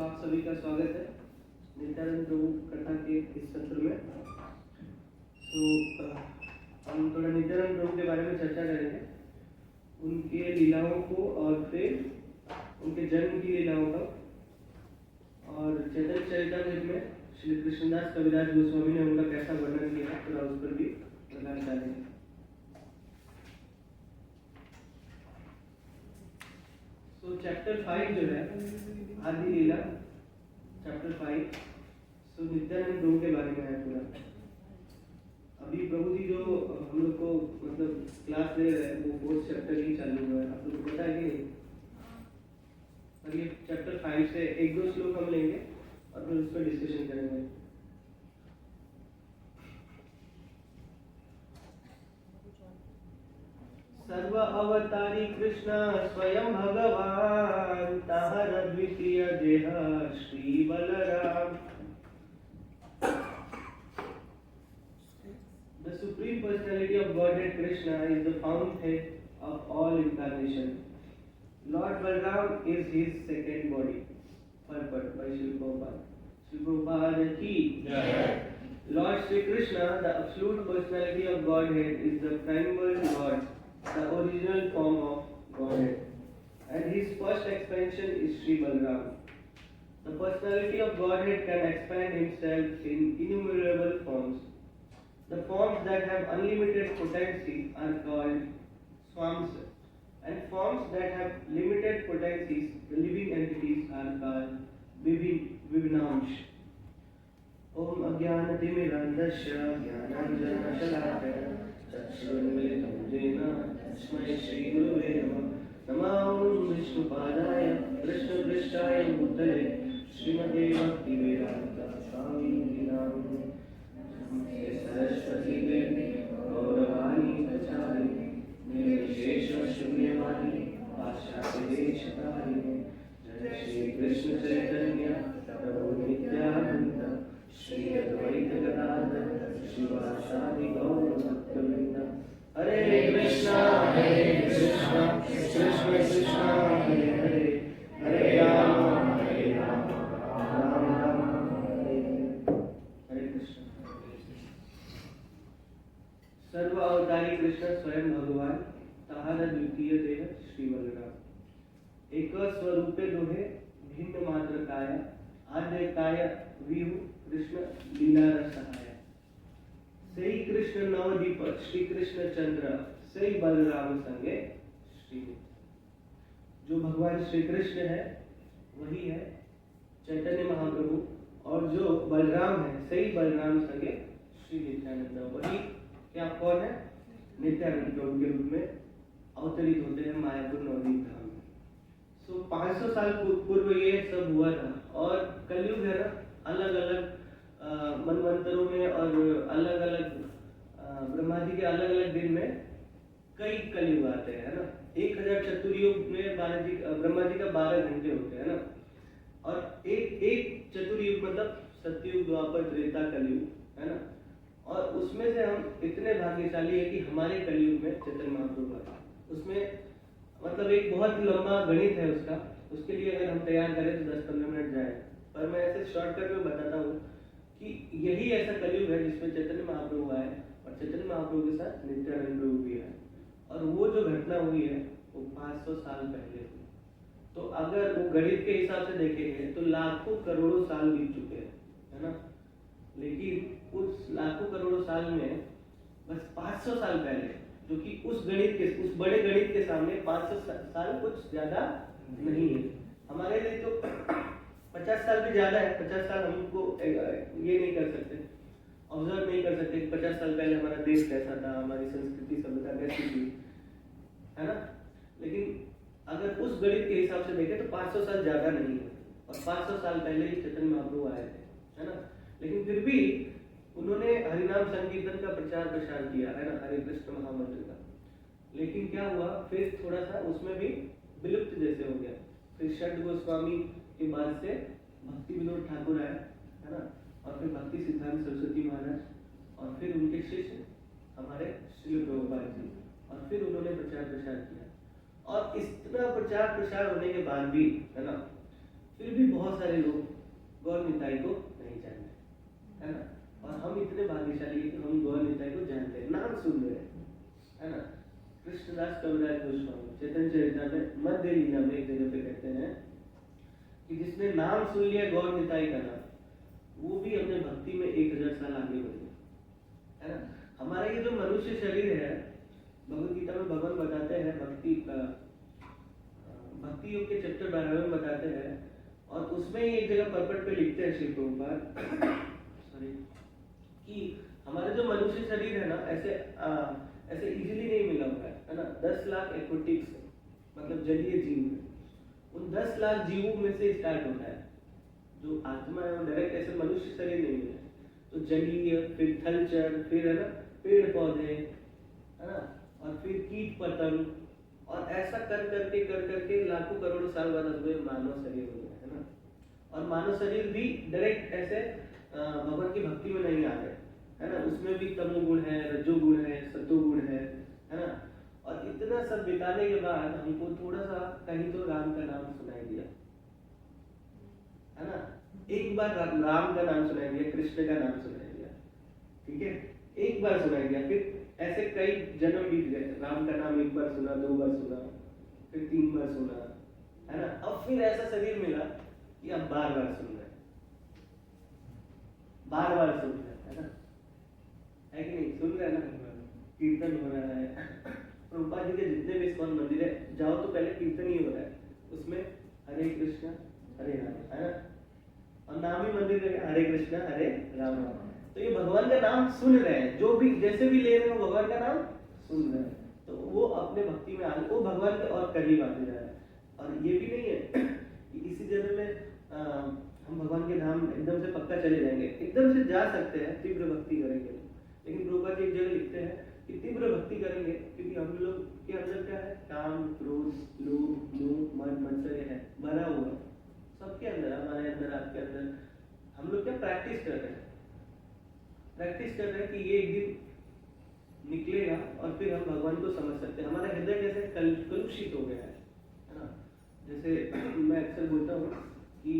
आप सभी का स्वागत है नित्यानंद प्रभु कथा के इस सत्र में। हम थोड़ा नित्यानंद प्रभु के बारे में चर्चा करेंगे, उनके लीलाओं को और फिर उनके जन्म की लीलाओं का, और चैतन्य चरितामृत में श्री कृष्णदास कविराज गोस्वामी ने उनका कैसा वर्णन किया थोड़ा उस पर भी प्रकाश डालेंगे। तो चैप्टर 5 जो है आदि लीला, चैप्टर 5 सो नित्यानंद प्रभु के बारे में है पूरा। अभी प्रभु जी जो हम लोग को मतलब क्लास ले रहे हैं वो 4th चैप्टर ही चालू हुआ है, आप लोग को पता है कि नहीं? और ये चैप्टर 5 से एक दो श्लोक हम लेंगे और फिर उस पर डिस्कशन करेंगे। सर्व अवतारी कृष्ण स्वयं भगवान, ताहर द्वितीय देह Shri Balram. The Supreme Personality of Godhead Krishna is the fountain of all incarnation. Lord Balram is his second body. Purport by Srila Prabhupada. Srila Prabhupada ki Jai. Lord Sri Krishna, the absolute personality of Godhead, is the primal Lord, the original form of Godhead, and his first expansion is Sri Balram. The personality of Godhead can expand himself in innumerable forms. The forms that have unlimited potency are called swams, and forms that have limited potencies, the living entities, are called vivinamsh. Om Ajnanatimidandasya Jnananjanashalakaya Chakshurunmilitam Jena Tasmai Shri Gurave Namah. Namo Vishnupadaya Krishna Prishtaya Bhutale Srimate Bhaktivedanta Swami Namo Saraswati Devi Gauravani Pracharine Nirvishesha Shunyavani Paschati Deshatarine Jai Shri Krishna Chaitanya Prabhu Nityananda Shri Advaita Gadadhar Shivasadi Gaura Bhaktavinda. Hare Krishna Krishna Krishna Hare Hare, Hare Rama Rama Rama Hare Hare Krishna। सर्व अवतारी कृष्ण स्वयं भगवान, ताहार द्वितीय देह श्री बलराम। एक स्वरूपे दोहे भिन्न मात्र काया, आद्य काय विहु कृष्ण लीला रसहाय। सही कृष्ण नवदीप श्री कृष्ण चंद्र, सही बलराम संगे श्री। जो भगवान श्री कृष्ण है वही है चैतन्य महाप्रभु, और जो बलराम है सही बलराम संगे श्री नित्यानंद। वही क्या कौन है? नित्यानंद प्रभु के रूप में अवतरित होते हैं मायापुर नवदीप धाम में। सो 500 साल पूर्व ये सब हुआ था, और कलयुग है ना, अलग अलग मनवंतरों में और अलग अलग ब्रह्मा जी के अलग अलग दिन में कई कलयुग आते हैं ना। 1000 चतुर्युग में ब्रह्मा जी का 12 घंटे होते हैं ना, और एक चतुर्युग मतलब सतयुग द्वापर त्रेता कलयुग है ना। और उसमें से हम इतने भाग्यशाली है कि हमारे कलयुग में चैतन्य महाप्रभु है। उसमें मतलब एक बहुत लंबा गणित है उसका, उसके लिए अगर हम तैयार करें तो 10-15 मिनट जाए, पर मैं ऐसे शॉर्टकट में बताता हूँ कि यही ऐसा कलयुग है जिसमें चैतन्य महाप्रभु आए, और चैतन्य महाप्रभु के साथ नित्यानंद प्रभु भी है। और वो जो घटना हुई है वो 500 साल पहले हुई। तो अगर वो गणित के हिसाब से देखेंगे तो लाखों करोड़ों साल बीत चुके हैं, है ना। लेकिन उस लाखों करोड़ों साल में बस 500 साल पहले, जो कि उस बड़े गणित के सामने 500 साल कुछ ज्यादा नहीं है। हमारे लिए तो 50 साल भी ज्यादा है। 50 साल हमको ये नहीं कर सकते, ऑब्जर्व नहीं कर सकते कि 50 साल पहले हमारा देश कैसा था, हमारी संस्कृति सभ्यता कैसी थी, है ना। लेकिन अगर उस गणित के हिसाब से देखें तो 500 साल ज्यादा नहीं है, और 500 साल पहले ही चैतन्य महाप्रभु आए थे, है ना। लेकिन फिर भी उन्होंने हरिनाम संकीर्तन का प्रचार प्रसार किया, है ना, हरे कृष्ण महामंत्र का। लेकिन क्या हुआ, फिर थोड़ा सा उसमें भी विलुप्त जैसे हो गया। फिर षड गोस्वामी के बाद से भक्ति विनोद ठाकुर आए, है ना, और फिर भक्ति सिद्धांत सरस्वती महाराज, और फिर उनके शिष्य हमारे श्रील प्रभुपाद जी, और फिर उन्होंने प्रचार प्रसार किया। और इतना प्रचार प्रसार होने के बाद भी, है ना, फिर भी बहुत सारे लोग गौर निताई को नहीं जानते, है ना। और हम इतने भाग्यशाली हैं कि हम गौर निताई को जानते हैं, नाम सुन रहे हैं, है ना। कृष्णदास कविराज गोस्वामी चैतन्य चरितामृत में मध्य लीला में एक जगह पे कहते हैं कि जिसने नाम सुन लिया गौर निताई का नाम, वो भी अपने भक्ति में 1000 साल आगे बढ़ गया, है ना। हमारा ये जो मनुष्य शरीर है, भगवद गीता में भगवान बताते हैं, भक्ति योग के चैप्टर 12 में बताते हैं, और उसमें ही एक जगह पर्पट पे लिखते हैं श्री प्रभुपाद सॉरी कि हमारा जो मनुष्य शरीर है ना, ऐसे इजीली नहीं मिला हुआ है ना। 10 लाख एक्वेटिक्स मतलब जलीय जीव है, उन 10 लाख जीवों में से स्टार्ट होता है जो आत्मा है, वो डायरेक्ट ऐसे मनुष्य शरीर नहीं मिला। तो जलीय, फिर थलचर, फिर है ना पेड़ पौधे, है ना, और फिर कीट पतंग, और ऐसा कर करके लाखों करोड़ों साल बाद हमें मानव शरीर हो गया, है ना। और मानव शरीर भी डायरेक्ट ऐसे भगवान की भक्ति में नहीं आ गए, है ना। उसमें भी तमोगुण है, रजोगुण है, सतोगुण है ना। और इतना सब बिताने के बाद हमको थोड़ा सा कहीं तो राम का नाम सुनाई दिया, है ना। एक बार राम का नाम सुनाई दिया, कृष्ण का नाम सुनाई दिया, ठीक है, एक बार सुनाई दिया। फिर ऐसे कई जन्म बीत गए, राम का नाम एक बार सुना, 2 बार सुना, फिर 3 बार सुना, है ना। अब फिर ऐसा शरीर मिला कि अब बार बार सुन रहे, बार बार सुन रहे, है ना, है कि नहीं, सुन रहे ना, कीर्तन हो रहा है। प्रभुपाद जी के जितने भी इस्कॉन मंदिर है, जाओ तो पहले कीर्तन ही हो रहा है, उसमें हरे कृष्ण हरे राम, है ना, और नाम ही मंदिर है हरे कृष्ण हरे राम। तो ये भगवान का नाम सुन रहे हैं, जो भी जैसे भी ले रहे हो भगवान का नाम सुन रहे हैं, तो वो अपने भक्ति में आगे वो भगवान के और करीब आते जा रहे हैं। और ये भी नहीं है कि इसी जन्म में हम भगवान के धाम एकदम से पक्का चले जाएंगे, एकदम से जा सकते हैं तीव्र भक्ति करेंगे। लेकिन प्रभुपाद जी एक जगह लिखते हैं कि तीव्र भक्ति करेंगे क्योंकि हम लोग के अंदर क्या है, काम, क्रोध, लोभ, मोह, मद, मत्सर है भरा हुआ, सबके अंदर, हमारे अंदर, आपके अंदर। हम लोग क्या प्रैक्टिस कर रहे हैं, कि ये एक दिन निकलेगा और फिर हम भगवान को समझ सकते हैं। हमारा हृदय जैसे कलुषित हो गया है ना। जैसे मैं अक्सर बोलता हूँ कि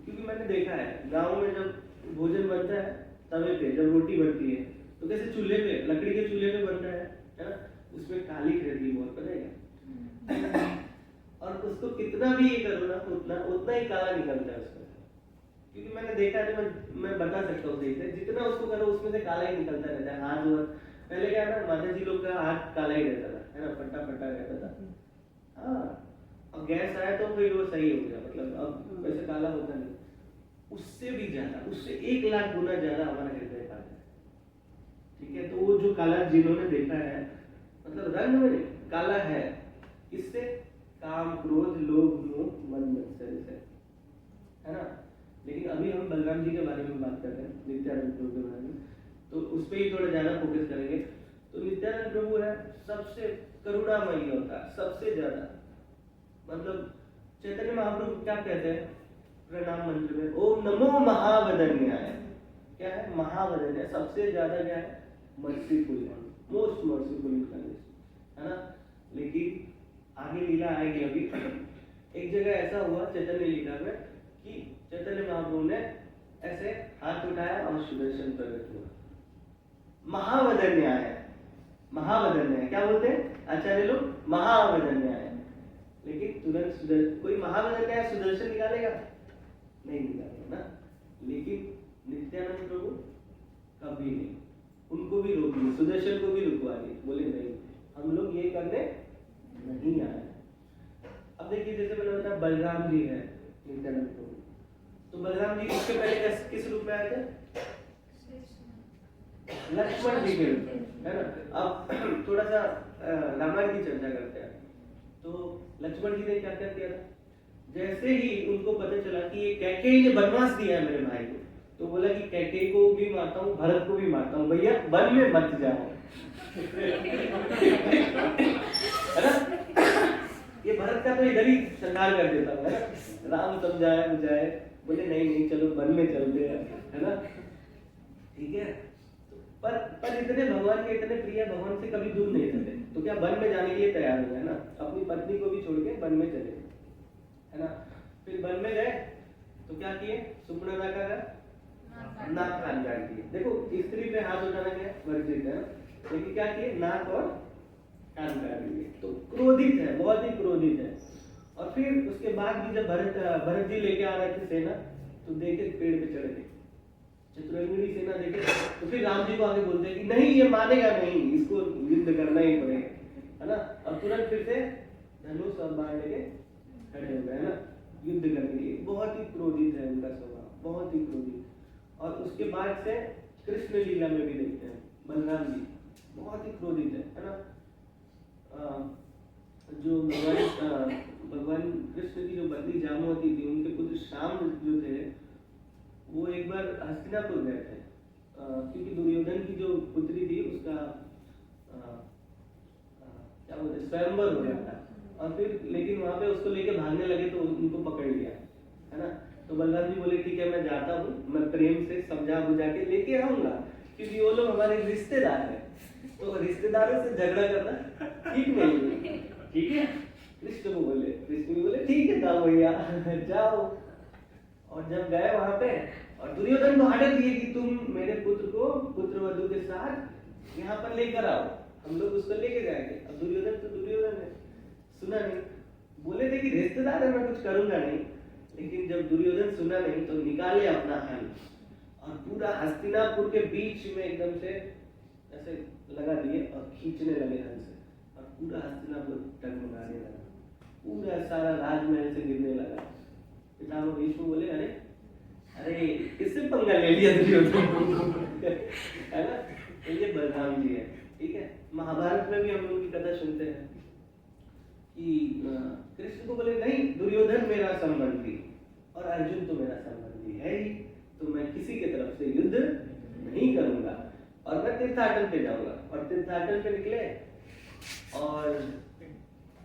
क्योंकि मैंने देखा है गाँव में जब भोजन बनता है तवे पे, जब रोटी बनती है तो कैसे चूल्हे पे, लकड़ी के चूल्हे पे बनता है ना, उसमें काली रहती है बहुत, पता है। और उसको कितना भी ये करो ना, उतना ही काला निकलता है उसमें, क्योंकि मैंने देखा है, तो मैं बता सकता हूँ सही से, जितना उसको करो उसमें से काला ही निकलता रहता है। हाथ और पहले क्या है ना, माता जी लोग का हाथ काला ही रहता था, है ना, फटा फटा रहता था। हाँ, अब गैस आया तो फिर वो सही हो गया, मतलब अब वैसे काला होता नहीं। उससे भी ज्यादा, उससे 1 लाख गुना ज्यादा हमारा हृदय काला है, ठीक है। तो वो जो काला जिन्होंने देखा है, मतलब रंग में काला है, इससे काम, क्रोध, लोभ, मोह, मद, मत्सर से, है ना। लेकिन अभी हम बलराम जी के बारे में बात कर रहे हैं, नित्यानंद प्रभु के बारे में, तो उस पर ही थोड़ा ज्यादा फोकस करेंगे। तो नित्यानंद प्रभु है सबसे करुणामयी होता है, सबसे ज्यादा, मतलब चैतन्य महाप्रभु क्या कहते हैं प्रणाम मंत्र में, ओम नमो महावदन्याय। क्या है महावदन्याय, सबसे ज्यादा क्या है, मर्सीफुल है, मोस्ट मर्सीफुल इनकारनेशन, है ना। लेकिन आगे लीला आएगी अभी। एक जगह ऐसा हुआ चैतन्य लीला में कि चैतन्य महाप्रभु ने ऐसे हाथ उठाया और सुदर्शन प्रकट हुआ, महावदन्याय, महावदन्याय क्या बोलते हैं आचार्य लोग, महावदन्याय। लेकिन तुरंत कोई महावदन्याय सुदर्शन निकालेगा, नहीं निकालेगा ना। लेकिन नित्यानंद प्रभु कभी नहीं, उनको भी रोक दिया, सुदर्शन को भी रुकवा दिया, बोले नहीं, हम लोग ये करने नहीं आए। अब देखिए जैसे मैंने बताया बलराम जी है नित्यानंद प्रभु, तो बलराम जी इसके पहले किस रूप में आए थे, लक्ष्मण जी के रूप में, है ना। अब थोड़ा सा रामायण की चर्चा करते हैं। तो लक्ष्मण जी ने क्या क्या किया था, जैसे ही उनको पता चला कि ये कैकेयी ने वनवास दिया है मेरे भाई को, तो बोला कि कैकेयी को भी मारता हूँ, भरत को भी मारता हूँ, भैया वन में मत जाओ। है ना, ये भरत का तो इधर ही संहार कर देता है ना। राम समझाए बुझाए, बोले नहीं नहीं चलो वन में चलते हैं, है ना, ठीक है। पर इतने भगवान के इतने प्रिय, भगवान से कभी दूर नहीं रहते, तो क्या वन में जाने के लिए तैयार हुए, है ना, अपनी पत्नी को भी छोड़ के वन में चले, है ना। फिर वन में गए तो क्या किए, सुपर्णरेखा का नाक कान काट दिए। देखो स्त्री पे हाथ उठाना क्या वर्जित है, लेकिन क्या किए, नाक और कान काट दिए। तो क्रोधित है, बहुत ही क्रोधित है। और फिर उसके बाद भी जब भरत जी लेके आ रहे थे सेना, तो देखे पेड़ पे चढ़ गए, चतुरंगिणी सेना देखे, तो फिर राम जी को आगे बोलते हैं कि नहीं ये मानेगा नहीं, इसको युद्ध करना ही पड़ेगा, है ना। और तुरंत फिर से धनुष और बाण लेके खड़े हो गए, है ना, युद्ध करने के लिए। बहुत ही क्रोधित है उनका स्वभाव, बहुत ही क्रोधित। और उसके बाद से कृष्ण लीला में भी देखते हैं बलराम जी बहुत ही क्रोधित है ना। जो भगवान कृष्ण की जो पत्नी जामवती थी, उनके पुत्र श्याम जो थे, वो एक बार हस्तिनापुर गए थे, क्योंकि दुर्योधन की जो पुत्री थी उसका क्या बोलते हैं, स्वयंवर हो गया था। और फिर लेकिन वहां पे उसको लेके भागने लगे तो उनको पकड़ लिया, है ना। तो बलराम जी बोले ठीक है मैं जाता हूँ, मैं प्रेम से समझा बुझा के लेके आऊंगा, क्योंकि वो लोग हमारे रिश्तेदार हैं, तो रिश्तेदारों से झगड़ा करना ठीक नहीं है, ठीक है। कृष्ण को बोले, कृष्ण भी बोले ठीक है जाओ भैया जाओ। और जब गए वहां पे, और दुर्योधन को आर्डर दिए कि तुम मेरे पुत्र को पुत्रवधू के साथ यहाँ पर लेकर आओ, हम लोग उसको लेके जाएंगे। अब दुर्योधन तो दुर्योधन है, सुना नहीं, बोले थे कि रिश्तेदार है मैं कुछ करूंगा नहीं। लेकिन जब दुर्योधन सुना नहीं तो निकाले अपना हल और पूरा हस्तिनापुर के बीच में एकदम से ऐसे लगा दिए और खींचने लगे हल से, और पूरा हस्तिनापुर टगमगाने लगा, पूरा सारा राजमहल से गिरने लगा। पितामह भीष्म बोले अरे अरे किससे पंगा ले लिया दुर्योधन है ना। तो ये बलराम जी है, ठीक है। महाभारत में भी हम लोग की कथा सुनते हैं कि कृष्ण को बोले नहीं दुर्योधन मेरा संबंधी और अर्जुन तो मेरा संबंधी है ही, तो मैं किसी के तरफ से युद्ध नहीं करूंगा और मैं तीर्थाटन पे जाऊंगा। और तीर्थाटन पे निकले और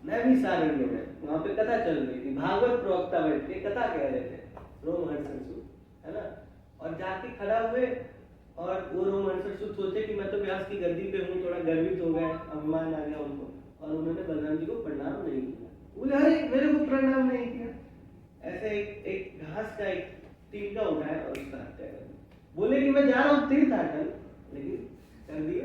मैं भी सारण्य में, वहां पे कथा चल रही थी, भागवत प्रवक्ता बैठ के कथा कह रहे थे, रोमहर्षण सूत, है ना। और जाके खड़ा हुए और वो रोमहर्षण सूत सोचे कि मैं तो व्यास की गद्दी पे हूँ, थोड़ा गर्वित हो गए, अभिमान आ गया उनको, और उन्होंने बलराम जी को प्रणाम नहीं किया। बोले अरे मेरे को प्रणाम नहीं किया। ऐसे एक घास का एक टीका उठाया और उसका हत्या कर दी। बोले कि मैं जा रहा हूँ तीर्थाटन, लेकिन कर दिया।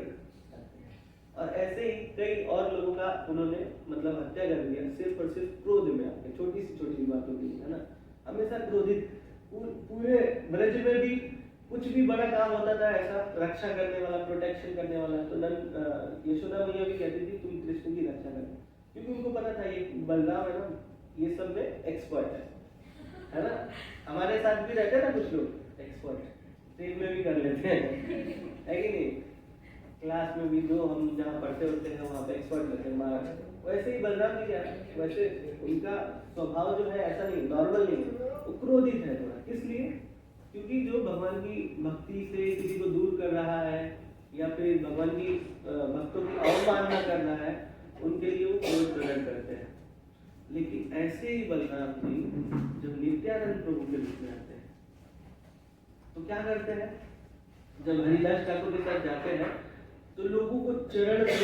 और ऐसे ही कई और लोगों का उन्होंने मतलब हत्या कर दिया, सिर्फ और सिर्फ क्रोध में आके, छोटी सी छोटी बातों के लिए, है ना। हमेशा क्रोधित। पूरे ब्रज में भी कुछ भी बड़ा काम होता था ऐसा रक्षा करने वाला, प्रोटेक्शन करने वाला, तो यशोदा मैया भी कहती थी तुम कृष्ण की रक्षा करना, क्योंकि उनको पता था ये बलराम है ना, ये सब में एक्सपर्ट है ना। हमारे साथ भी रहते हैं ना कुछ लोग एक्सपर्ट, ट्रेन में भी कर लेते हैं, है कि नहीं। क्लास में भी जो हम जहाँ पढ़ते होते हैं वहाँ पे एक्सपर्ट रहते हैं, वैसे ही बलराम जी क्या है, वैसे उनका स्वभाव जो है ऐसा नहीं, नॉर्मल नहीं है, वो क्रोधित है थोड़ा। इसलिए क्योंकि जो भगवान की भक्ति से किसी को दूर कर रहा है या फिर भगवान की भक्तों की अवमानना कर रहा है, उनके लिए वो क्रोध प्रकट करते हैं। लेकिन ऐसे ही बलराम जी जब नित्यानंद प्रभु के रूप में आते हैं तो क्या करते हैं, जब हरिदास ठाकुर के साथ जाते हैं तो लोगों को चरण में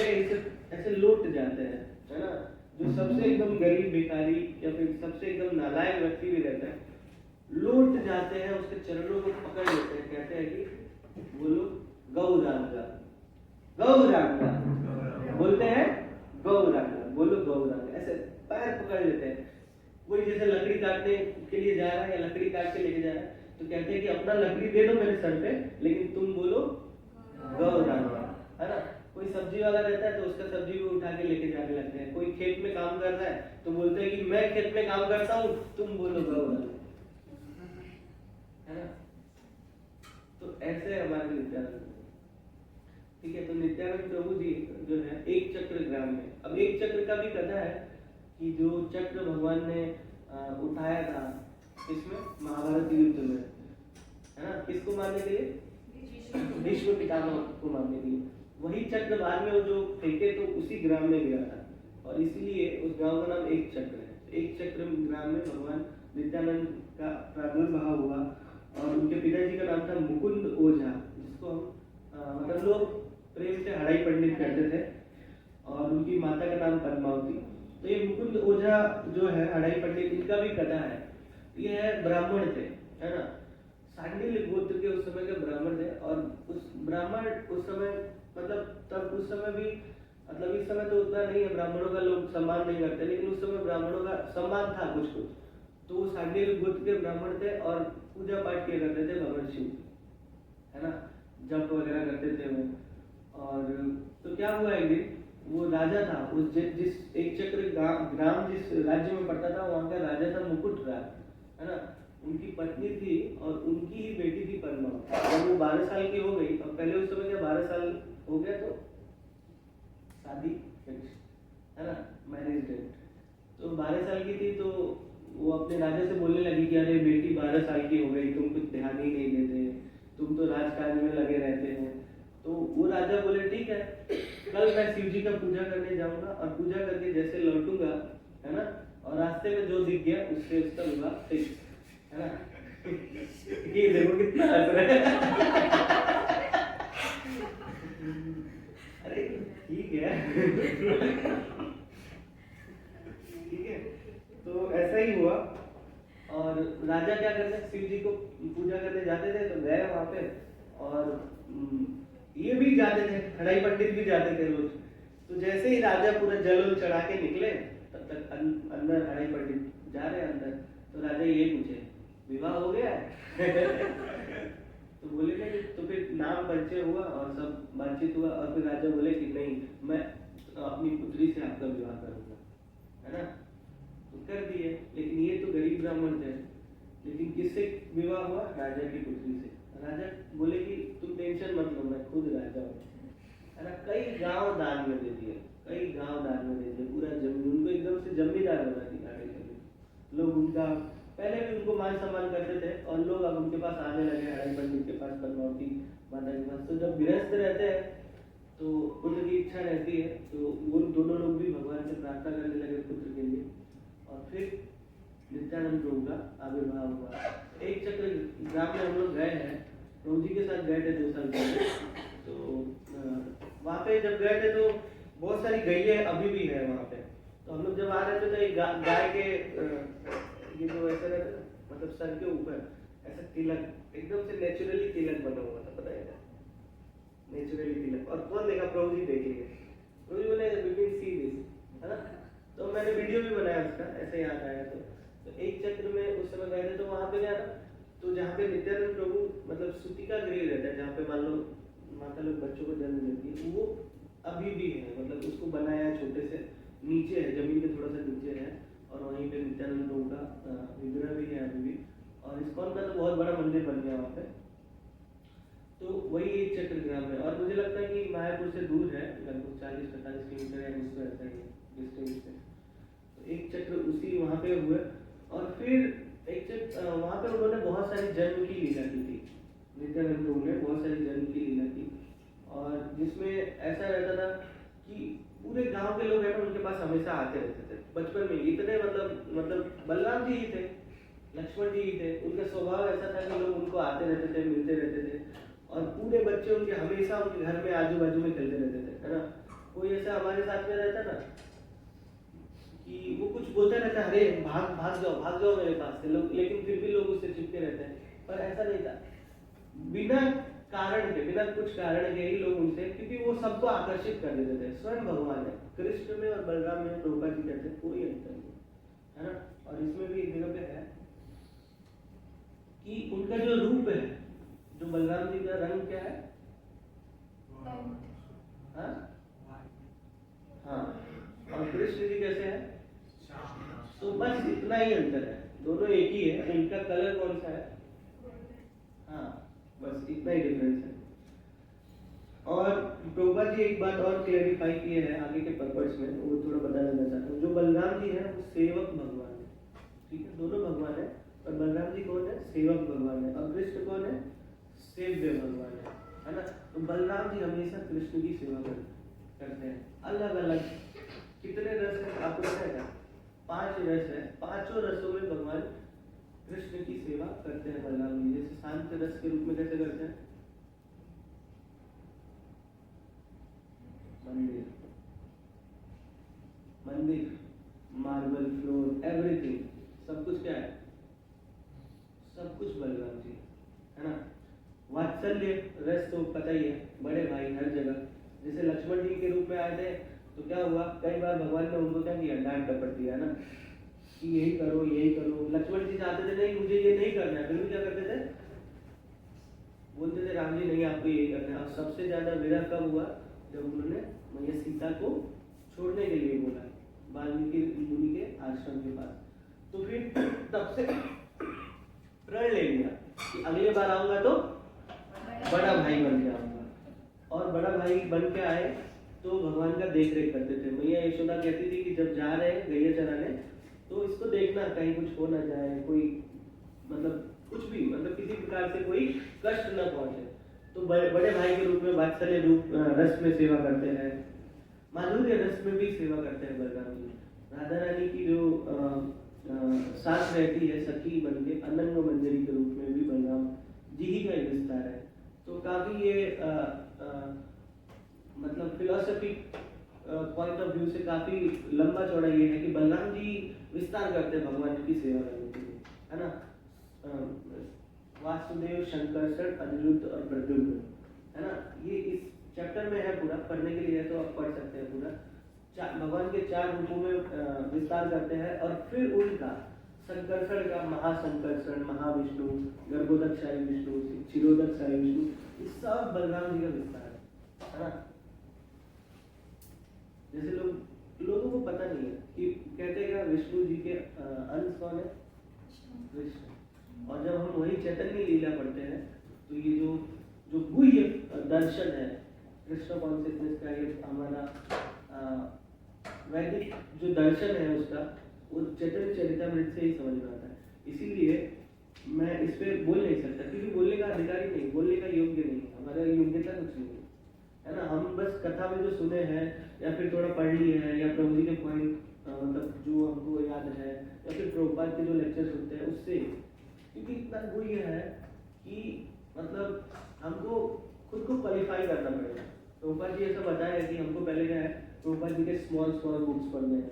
ऐसे लौट जाते हैं, है ना। जो सबसे एकदम गरीब भिखारी या फिर सबसे एकदम नालायक व्यक्ति भी रहता है, लौट जाते हैं, उसके चरणों को पकड़ लेते हैं, कहते हैं कि बोलो गौरांगा, गौरांगा बोलते हैं, गौरांगा बोलो, गौरांगा, ऐसे पैर पकड़ लेते हैं। कोई जैसे लकड़ी काटने के लिए जा रहा है या लकड़ी काट के लेके जा रहा है तो कहते हैं कि अपना लकड़ी दे दो मेरे सर पे, लेकिन तुम बोलो गौरांगा, है ना। कोई सब्जी वाला रहता है तो उसका सब्जी भी उठा के लेके जाने लगते हैं। कोई खेत में काम कर रहा है तो बोलते हैं कि मैं खेत में काम करता हूँ, तुम बोलो गौरांगा, है ना। तो ऐसे हमारे नित्यानंद, ठीक है। तो नित्यानंद प्रभु जी जो है एक चक्र ग्राम में, अब एक चक्र का भी कथा है कि जो चक्र भगवान ने उठाया था इसमें महाभारत युद्ध में, है ना, किसको मारने के लिए, भीष्म पितामह को मारने के लिए। वही चक्र बाद में वो जो फेंके तो उसी ग्राम में गिरा था, और इसीलिए उस गांव का नाम एक चक्र है। एक चक्र ग्राम में भगवान नित्यानंद का प्रादुर्भाव हुआ, और उनके पिताजी का नाम था मुकुंद ओझा, जिसको हम मतलब लोग प्रेम से हड़ाई पंडित कहते थे, और उनकी माता का नाम पद्मावती। तो ये मुकुंद ओझा जो है हड़ाई पंडित, इनका भी कथा है। ये ब्राह्मण थे, सांडिल्य गोत्र के उस समय के ब्राह्मण थे, और उस ब्राह्मण उस समय मतलब तब उस समय भी मतलब इस समय तो उतना नहीं है, ब्राह्मणों का लोग सम्मान नहीं करते, लेकिन उस समय ब्राह्मणों का सम्मान था कुछ कुछ। तो वो सांडिल्य गोत्र के ब्राह्मण थे और पूजा पाठ किया करते थे भगवान शिव की, है ना, जप वगैरह करते थे वो। और तो क्या हुआ, एक दिन वो राजा था, उस जिस एक चक्र ग्राम जिस राज्य में पड़ता था वहाँ का राजा था मुकुट राज, है ना। उनकी पत्नी थी और उनकी ही बेटी थी पद्मा। जब वो 12 साल की हो गई, और पहले उस समय क्या 12 साल हो गया तो शादी फिक्स, है ना, मैरिज डेट। तो 12 साल की थी तो वो अपने राजा से बोलने लगी कि अरे बेटी 12 साल की हो गई, तुम कुछ ध्यान ही नहीं देते, तुम तो राजकाज में लगे रहते हैं। तो वो राजा बोले ठीक है, कल मैं शिव जी का पूजा करने जाऊंगा और पूजा करके जैसे लौटूंगा, है ना, और रास्ते में जो दिख गया उससे उसका विवाह फिक्स, है ना। ये देखो कितना हंस रहे हैं। अरे ठीक है। ठीक है, तो ऐसा ही हुआ। और राजा क्या करते, शिव जी को पूजा करने जाते थे तो गए वहां पे, और ये भी जाते थे, खड़ाई पंडित भी जाते थे रोज। तो जैसे ही राजा पूरा जल चढ़ा के निकले, तब तक अंदर खड़ाई पंडित जा रहे हैं अंदर। तो राजा ये पूछे विवाह हो गया है? तो बोले नहीं। तो फिर नाम परिचय हुआ और सब बातचीत हुआ, और फिर राजा बोले कि नहीं, मैं अपनी पुत्री से आपका विवाह करूंगा, है ना। तो कर दिए, लेकिन ये तो गरीब ब्राह्मण थे। लेकिन किससे विवाह हुआ? राजा की पुत्री से। राजा बोले कि तुम टेंशन मत लो, मैं खुद राजा हूँ, है ना। कई गांव दान में दे दिए, कई गांव दान में दे दिए, पूरा जमीन उनको एकदम से जमींदार बना दिया। लोग उनका पहले भी उनको मान सम्मान करते थे, और लोग अब उनके पास आने लगे, हराई पंडित के पास, पद्मावती माता के पास। तो जब गृहस्थ रहते हैं तो उनकी इच्छा रहती है, तो वो दोनों लोग भी भगवान से प्रार्थना करने लगे पुत्र के लिए। और फिर नित्यानंद प्रभु का आविर्भाव हुआ। एक चक्र ग्राम में हम लोग गए हैं, प्रभु जी के साथ गए थे 2 साल पहले। तो वहाँ पे जब गए थे तो बहुत सारी गैये अभी भी है वहाँ पे। तो हम लोग जब आ रहे थे तो एक गाय के ये जो ऐसा रहता है, मतलब सर के ऊपर ऐसा तिलक, एकदम से नेचुरली तिलक बना हुआ था, पता है क्या, नेचुरली तिलक। और कौन देखा? प्रभु जी देख लिए। प्रभु जी बोले वी विल सी दिस, है ना। तो मैंने वीडियो भी बनाया उसका, ऐसे याद आया। तो एक चक्र में उस समय गए थे, तो वहाँ पे क्या था, तो जहाँ पे नित्यानंद प्रभु मतलब सूतिका गृह रहता है, जहाँ पे मान लो माता लोग बच्चों को जन्म देती है, वो अभी भी है, मतलब उसको बनाया है छोटे से, नीचे है, जमीन के थोड़ा सा नीचे है। और वहीं पे नित्यानंद प्रभु का विग्रह भी है अभी भी। और इस्कॉन का तो बहुत बड़ा मंदिर बन गया वहाँ पे। तो वही एक चक्र ग्राम है, और मुझे लगता है कि मायापुर से दूर है, लगभग 40-45 किलोमीटर है उसको, ऐसा ही डिस्टेंस पे। तो एक चक्र उसी वहाँ पे हुए। और फिर एक चक्र वहाँ पे उन्होंने बहुत सारी जन्म की लीला की थी, नित्यानंद प्रभु ने बहुत सारी जन्म की लीला की। और जिसमें ऐसा रहता था कि पूरे गांव के लोग है ना उनके पास हमेशा आते रहते थे। बचपन में इतने मतलब बलराम जी ही थे, लक्ष्मण जी ही थे, उनका स्वभाव ऐसा था कि लोग उनको आते रहते थे, मिलते रहते थे। और पूरे बच्चे उनके हमेशा उनके घर में आजू बाजू में खेलते रहते थे, है ना। कोई ऐसा हमारे साथ में रहता ना कि वो कुछ बोलता रहता, अरे भाग जाओ मेरे पास से लोग, लेकिन फिर भी लोग उससे चिपके रहते हैं। पर ऐसा नहीं था, बिना कारण के, बिना कुछ कारण के ही लोग उनसे, क्योंकि वो सबको आकर्षित कर देते थे। स्वयं भगवान है, कृष्ण में और बलराम में प्रभुपाद जी कहते हैं कोई अंतर नहीं, है ना। और इसमें भी एक जगह पे है कि उनका जो रूप है, जो बलराम जी का रंग क्या है? हाँ, और कृष्ण जी कैसे हैं? तो बस इतना ही अंतर है, दोनों एक ही है। इनका कलर कौन सा है? हाँ, बस इतना ही डिफरेंस है। और प्रभुपाद जी एक बात और क्लेरिफाई किए हैं आगे के पर्पस में, वो थोड़ा बता देना चाहता हूँ। जो बलराम जी है वो सेवक भगवान है, ठीक है, दोनों भगवान है। और बलराम जी कौन है? सेवक भगवान है। और कृष्ण कौन है? सेव्य भगवान है ना। तो बलराम जी हमेशा कृष्ण की सेवा करते हैं। अलग अलग कितने रस है आपको पता है क्या? 5 रस है, 5 रसों में भगवान कृष्ण की सेवा करते हैं बलराम जी। जैसे शांत रस के रूप में कैसे करते हैं? मंदिर, मार्बल फ्लोर, एवरीथिंग, सब कुछ क्या है? सब कुछ बलराम जी। है ना। वात्सल्य रस तो पता ही है, बड़े भाई हर जगह। जैसे लक्ष्मण जी के रूप में आए थे तो क्या हुआ, कई बार भगवान ने उनको क्या किया, डांट डपट दिया ना कि यही करो यही करो। लक्ष्मण जी चाहते थे नहीं मुझे ये नहीं करना है, फिर भी क्या करते थे, बोलते थे राम जी नहीं आपको यही करना है। और सबसे ज्यादा विरह कब हुआ, जब उन्होंने मैया सीता को छोड़ने के लिए बोला वाल्मीकि मुनि के आश्रम के पास। तो फिर तब से प्रण ले लिया कि अगले बार आऊंगा तो बड़ा भाई बन के आऊंगा। और बड़ा भाई बन के आए तो भगवान का देख रेख करते थे। मैया यशोदा कहती थी कि जब जा रहे हैं गैया चराने तो इसको देखना कहीं कुछ हो ना जाए, कोई मतलब कुछ भी मतलब किसी प्रकार से कोई कष्ट न पहुंचे। तो बड़े भाई के रूप में वात्सल्य रूप रस में सेवा करते हैं, माधुर्य रस में भी सेवा करते हैं बलराम जी। राधा रानी की जो साथ रहती है सखी बन के, अनंग मंजरी के रूप में भी बलराम जी ही का विस्तार है। तो काफी ये मतलब फिलोसफिक पॉइंट ऑफ व्यू से काफी लंबा चौड़ा ये है कि बलराम जी विस्तार करते हैं भगवान की सेवा करने के लिए, है ना। वासुदेव, शंकरषण, अनिरुद्ध और प्रद्युम्न, है ना। ये इस चैप्टर में है, पूरा पढ़ने के लिए है तो आप पढ़ सकते हैं पूरा। भगवान के 4 रूपों में विस्तार करते हैं। और फिर उनका संकर्षण का महासंकर्षण, महाविष्णु, गर्भोदकशाही विष्णु, क्षीरोदकशाही विष्णु, इस सब बलराम जी का विस्तार है ना। जैसे लोगों को पता नहीं है कि कहते हैं विष्णु जी के अंश कौन है, कृष्ण। और जब हम वही चैतन्य लीला पढ़ते हैं तो ये जो गुह्य दर्शन है कृष्ण कॉन्शियसनेस का, ये हमारा वैदिक जो दर्शन है उसका, वो चैतन्य चरितामृत से ही समझ में आता है। इसीलिए मैं इस पे बोल नहीं सकता क्योंकि बोलने का अधिकारी नहीं, बोलने का योग्य नहीं, हमारा योग्यता कुछ नहीं है ना। हम बस कथा में जो सुने हैं या फिर थोड़ा पढ़ लिए हैं या प्रभु जी के पॉइंट मतलब जो हमको याद है या फिर प्रभुपाद के जो लेक्चर्स होते हैं उससे, क्योंकि इतना गुह्य है कि मतलब हमको खुद को क्वालिफाई करना पड़ेगा। प्रभुपाद जी ऐसा बताया है कि हमको पहले क्या है, प्रभुपाद जी के स्मॉल बुक्स पढ़ने हैं,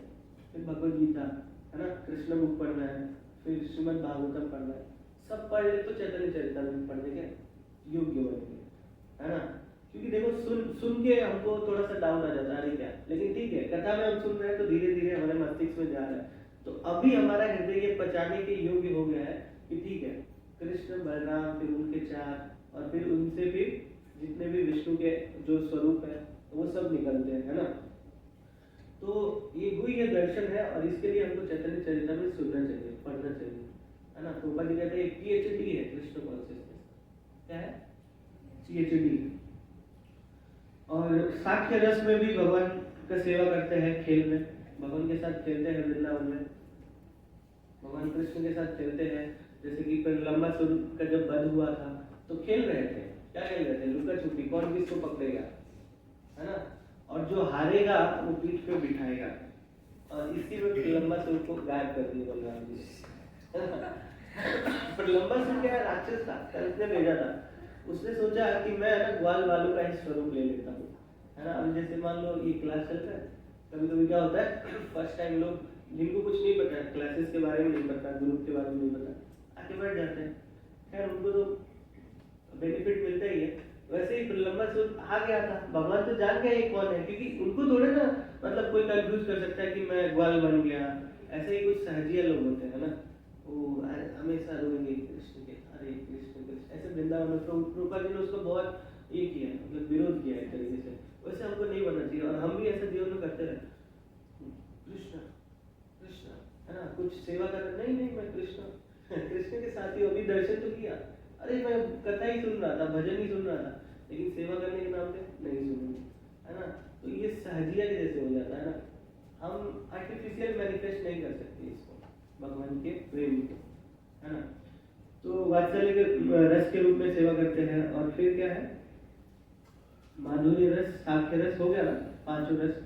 फिर भगवद गीता है ना, कृष्ण बुक पढ़ना है, फिर श्रीमद् भागवतम पढ़ना है। सब पढ़ ले तो चैतन्य चरितामृत पढ़ने के योग्य बनेंगे, है ना। क्योंकि देखो सुन के हमको थोड़ा सा डाउन आ जाता है क्या, लेकिन ठीक है कथा में हम सुन रहे हैं तो धीरे धीरे हमारे मस्तिष्क में जा रहा है। तो अभी हमारा हृदय ये पचाने के योग्य हो गया है कि ठीक है कृष्ण बलराम, फिर उनके 4 और फिर उनसे फिर जितने भी विष्णु के जो स्वरूप है वो सब निकलते हैं, है ना। तो ये गुह्य दर्शन है और इसके लिए हमको चैतन्य चरितामृत सुनना चाहिए, पढ़ना चाहिए, है ना। प्रभुपाद जी कहते हैं PhD है कृष्ण कॉन्शियसनेस, क्या है PhD। और साक्ष्य रस में भी भगवान का सेवा करते हैं, खेल में भगवान के साथ खेलते हैं, वृंदावन में भगवान कृष्ण के साथ खेलते हैं। जैसे कि लंबासुर का जब वध हुआ था तो खेल रहे थे, क्या खेल रहे थे, लुका छुपी, कौन किसको पकड़ेगा, है ना। और जो हारेगा वो पीठ पे बिठाएगा, और इसी में लंबासुर को गायब कर दिया बलराम जी। पर लंबासुर क्या राक्षस था, उसने भेजा था, उसने सोचा कि मैं ना ग्वाल बालू का ही स्वरूप ले लेता हूँ, है ना। अब जैसे मान लो ये क्लास चल रहा है, कभी कभी क्या होता है फर्स्ट टाइम लोग जिनको कुछ नहीं पता है, क्लासेस के बारे में नहीं पता, ग्रुप के बारे में नहीं पता, आके बैठ जाते हैं। खैर उनको तो बेनिफिट मिलता ही है। वैसे ही लंबासुर आ गया था, भगवान तो जान गए कौन है, क्योंकि उनको थोड़े ना मतलब कोई कंफ्यूज कर सकता है कि मैं ग्वाल बन गया। ऐसे ही कुछ सहजिया लोग होते हैं ना, वो हमेशा रोएंगे कृष्ण के, अरे कृष्ण कृष्ण, ऐसे वृंदावन में प्रभुपाद जी ने उसको बहुत ये किया, मतलब विरोध किया एक तरीके से। वैसे हमको नहीं बनना चाहिए और हम भी ऐसा जीवन में करते रहे, कृष्ण कृष्ण, है ना, कुछ सेवा कर, नहीं नहीं मैं कृष्ण कृष्ण के साथ ही अभी दर्शन तो किया, अरे मैं कथा ही सुन रहा था, भजन ही सुन रहा था, लेकिन सेवा करने के नाम पे नहीं सुनूंगी, है ना। तो ये सहजिया के जैसे हो जाता है ना, हम आर्टिफिशियल मैनिफेस्ट नहीं कर सकते इसको, भगवान के प्रेम को, है ना। तो वात्सल्य के रस के रूप में सेवा करते हैं। और फिर क्या है, माधुर्य रस, साक्ष्य रस हो गया ना, 5 रस।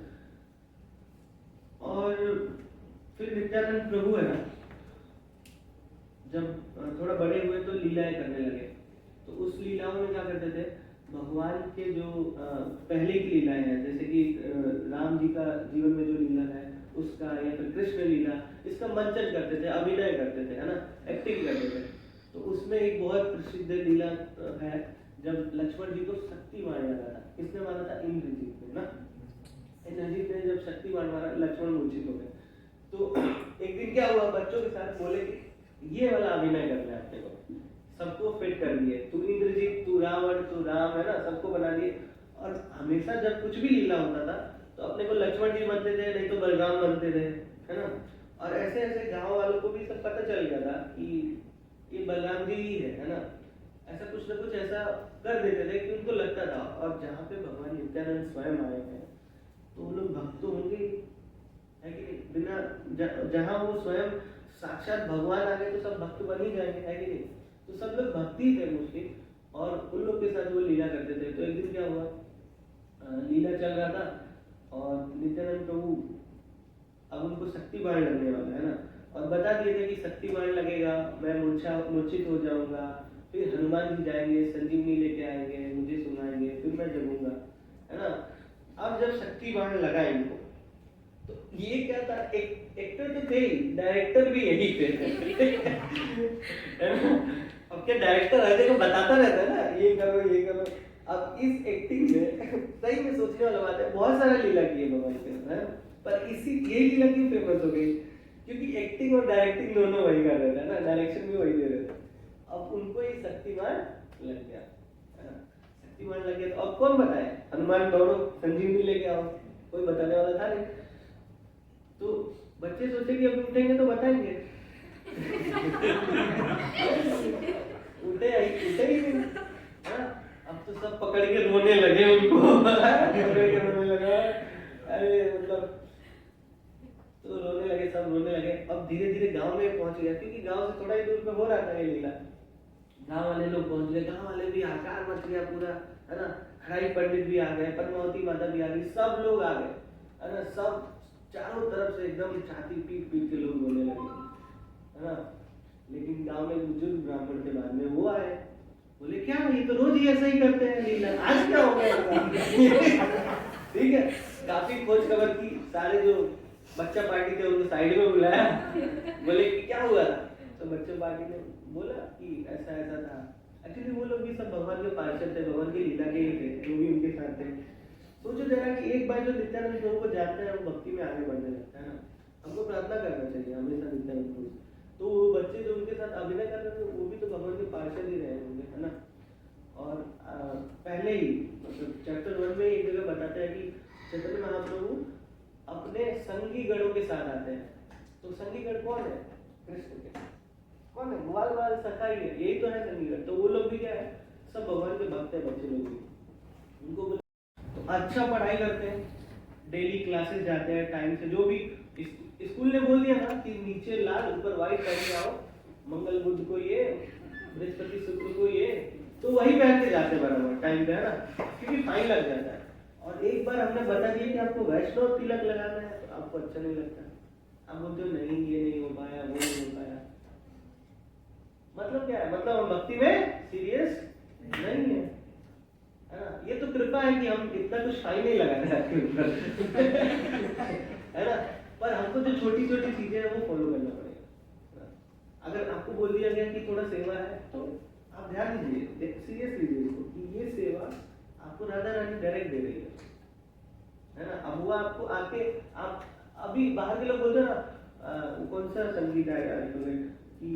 और फिर नित्यानंद प्रभु है ना, जब थोड़ा बड़े हुए तो लीलाएं करने लगे, तो उस लीलाओं में क्या करते थे, भगवान के जो पहले की लीलाएं हैं, जैसे कि राम जी का जीवन में जो लीला है उसका, या फिर कृष्ण लीला, इसका मंचन करते थे, अभिनय करते थे, है ना, एक्टिंग करते थे। तो उसमें एक बहुत प्रसिद्ध लीला है, जब लक्ष्मण जी को शक्ति मार डाला था। किसने मारा था? इंद्रजीत ने ना। इंद्रजीत ने जब शक्ति मारा, लक्ष्मण मूर्छित हो गए। तो एक दिन क्या हुआ, बच्चों के साथ बोले कि ये वाला अभिनय करना है अपने को, सबको फिट कर दिए, तू इंद्रजीत, तू रावण, तू राम, है ना, सबको बना दिए। और हमेशा जब कुछ भी लीला होता था तो अपने को लक्ष्मण जी बनते थे, नहीं तो बलराम बनते थे, है ना। और ऐसे ऐसे गांव वालों को भी सब पता चल गया था कि ये बलराम जी ही है ना। ऐसा कुछ ना कुछ ऐसा कर देते थे कि उनको लगता था। और जहाँ पे भगवान नित्यानंद स्वयं आए हैं तो वो लोग भक्त तो होंगे है कि नहीं? बिना जहाँ वो स्वयं साक्षात भगवान आ गए तो सब भक्त बन ही जाएंगे, है कि नहीं? तो सब लोग भक्ति थे मुस्लिम, और उन लोग के साथ वो लीला करते थे। तो एक दिन क्या हुआ, लीला चल रहा था और नित्यानंद प्रभु अब उनको शक्ति बाण लगने वाला है ना, और बता दिए थे कि शक्ति बाण लगेगा, मैं मूर्छित हो जाऊंगा, फिर हनुमान जी जाएंगे, संजीवनी लेके आएंगे, मुझे सुनाएंगे, फिर मैं जगूंगा, है ना। अब जब शक्ति बाण लगा इनको, तो ये क्या था, एक एक्टर तो थे ही, डायरेक्टर भी यही थे। अब क्या डायरेक्टर हर जगह बताता रहता है ना, ये करो ये करो। अब इस एक्टिंग में सही में सोचने वाला बात है, बहुत सारा लीला किए भगवान के अंदर, पर इसी ये लीला क्यों फेमस हो गई? क्योंकि एक्टिंग और डायरेक्टिंग दोनों वही कर रहे थे ना, डायरेक्शन भी वही दे रहे थे। अब उनको ये शक्तिमान लग गया, शक्तिमान लग गया। तो अब कौन बताए? हनुमान दौड़ो, संजीवनी लेके आओ, कोई बताने वाला था नहीं। तो बच्चे सोचे कि अब उठेंगे तो बताएंगे। उठे ही नहीं। अब तो सब पकड़ के रोने लगे उनको। पकड़ के रोने लगा, अरे मतलब तो रोने लगे, सब रोने लगे। अब धीरे धीरे गांव में पहुंच गया, क्योंकि गांव से थोड़ा ही दूर पे हो रहा था ये लीला। गांव वाले लोग पहुंच गए, गांव वाले भी आकार मच गया पूरा, है ना। खड़ाई पंडित भी आ गए, पद्मावती माता भी आ गई, सब लोग आ गए, है ना। सब चारों तरफ से एकदम छाती पीट पीट के लोग रोने लगे, है ना। लेकिन गांव में बुजुर्ग ब्राह्मण के बाद में वो आए, बोले क्या ये तो रोज ही ऐसा ही करते हैं लीला, आज क्या हो गया? ठीक है, काफी खोज खबर की, सारे जो बच्चा पार्टी थे उनको साइड में बुलाया, बोले कि क्या हुआ? तो बच्चा पार्टी ने बोला कि ऐसा ऐसा था। एक्चुअली वो लोग भी सब भगवान के पार्षद थे, भगवान की लीला के ही थे, जो भी उनके साथ थे। सोचो जरा कि एक बार जो नित्यानंद प्रभु को जानता है वो भक्ति में आगे बढ़ने लगता है ना। हमको प्रार्थना करना चाहिए हमेशा नित्यानंद प्रभु। तो वो बच्चे जो उनके साथ अभिनय कर रहे थे वो भी तो भगवान के पार्षद ही रहे होंगे, है ना। और पहले ही मतलब चैप्टर 1 में एक जगह बताते हैं कि चैतन्य महाप्रभु अपने संगी गणों के साथ आते हैं। तो संगी गण कौन है? कृष्ण के कौन है? ग्वाल वाल सखा ही है, यही तो है संगी गण। तो वो लोग भी क्या है, सब भगवान के भक्त है, बच्चे लोग भी। उनको तो अच्छा पढ़ाई करते हैं, डेली क्लासेस जाते हैं टाइम से। जो भी स्कूल ने बोल दिया ना कि नीचे लाल ऊपर व्हाइट पहन के आओ, मंगल बुध को ये, बृहस्पति शुक्र को ये, तो वही पहन के जाते बराबर टाइम पे, है ना, क्योंकि फाइन लग जाता है। और एक बार हमने बता दिया कि आपको वैष्णव तिलक लगाना है तो आपको अच्छा नहीं लगता, आप बोलते हो नहीं ये नहीं हो पाया, वो नहीं हो पाया। मतलब क्या है? मतलब हम भक्ति में सीरियस नहीं है, है ना। ये तो कृपा है कि हम इतना कुछ फाइन नहीं लगा रहे आपके ऊपर, है ना। पर हमको जो छोटी छोटी चीजें हैं वो फॉलो करना पड़ेगा। अगर आपको बोल दिया गया कि थोड़ा सेवा है तो आप ध्यान दीजिए, सीरियस लीजिए इसको कि ये सेवा आपको राधा रानी डायरेक्ट दे रही है ना। अब वो आपको आके, आप अभी बाहर के लोग बोलते हैं ना, कौन सा संगीत आएगा कि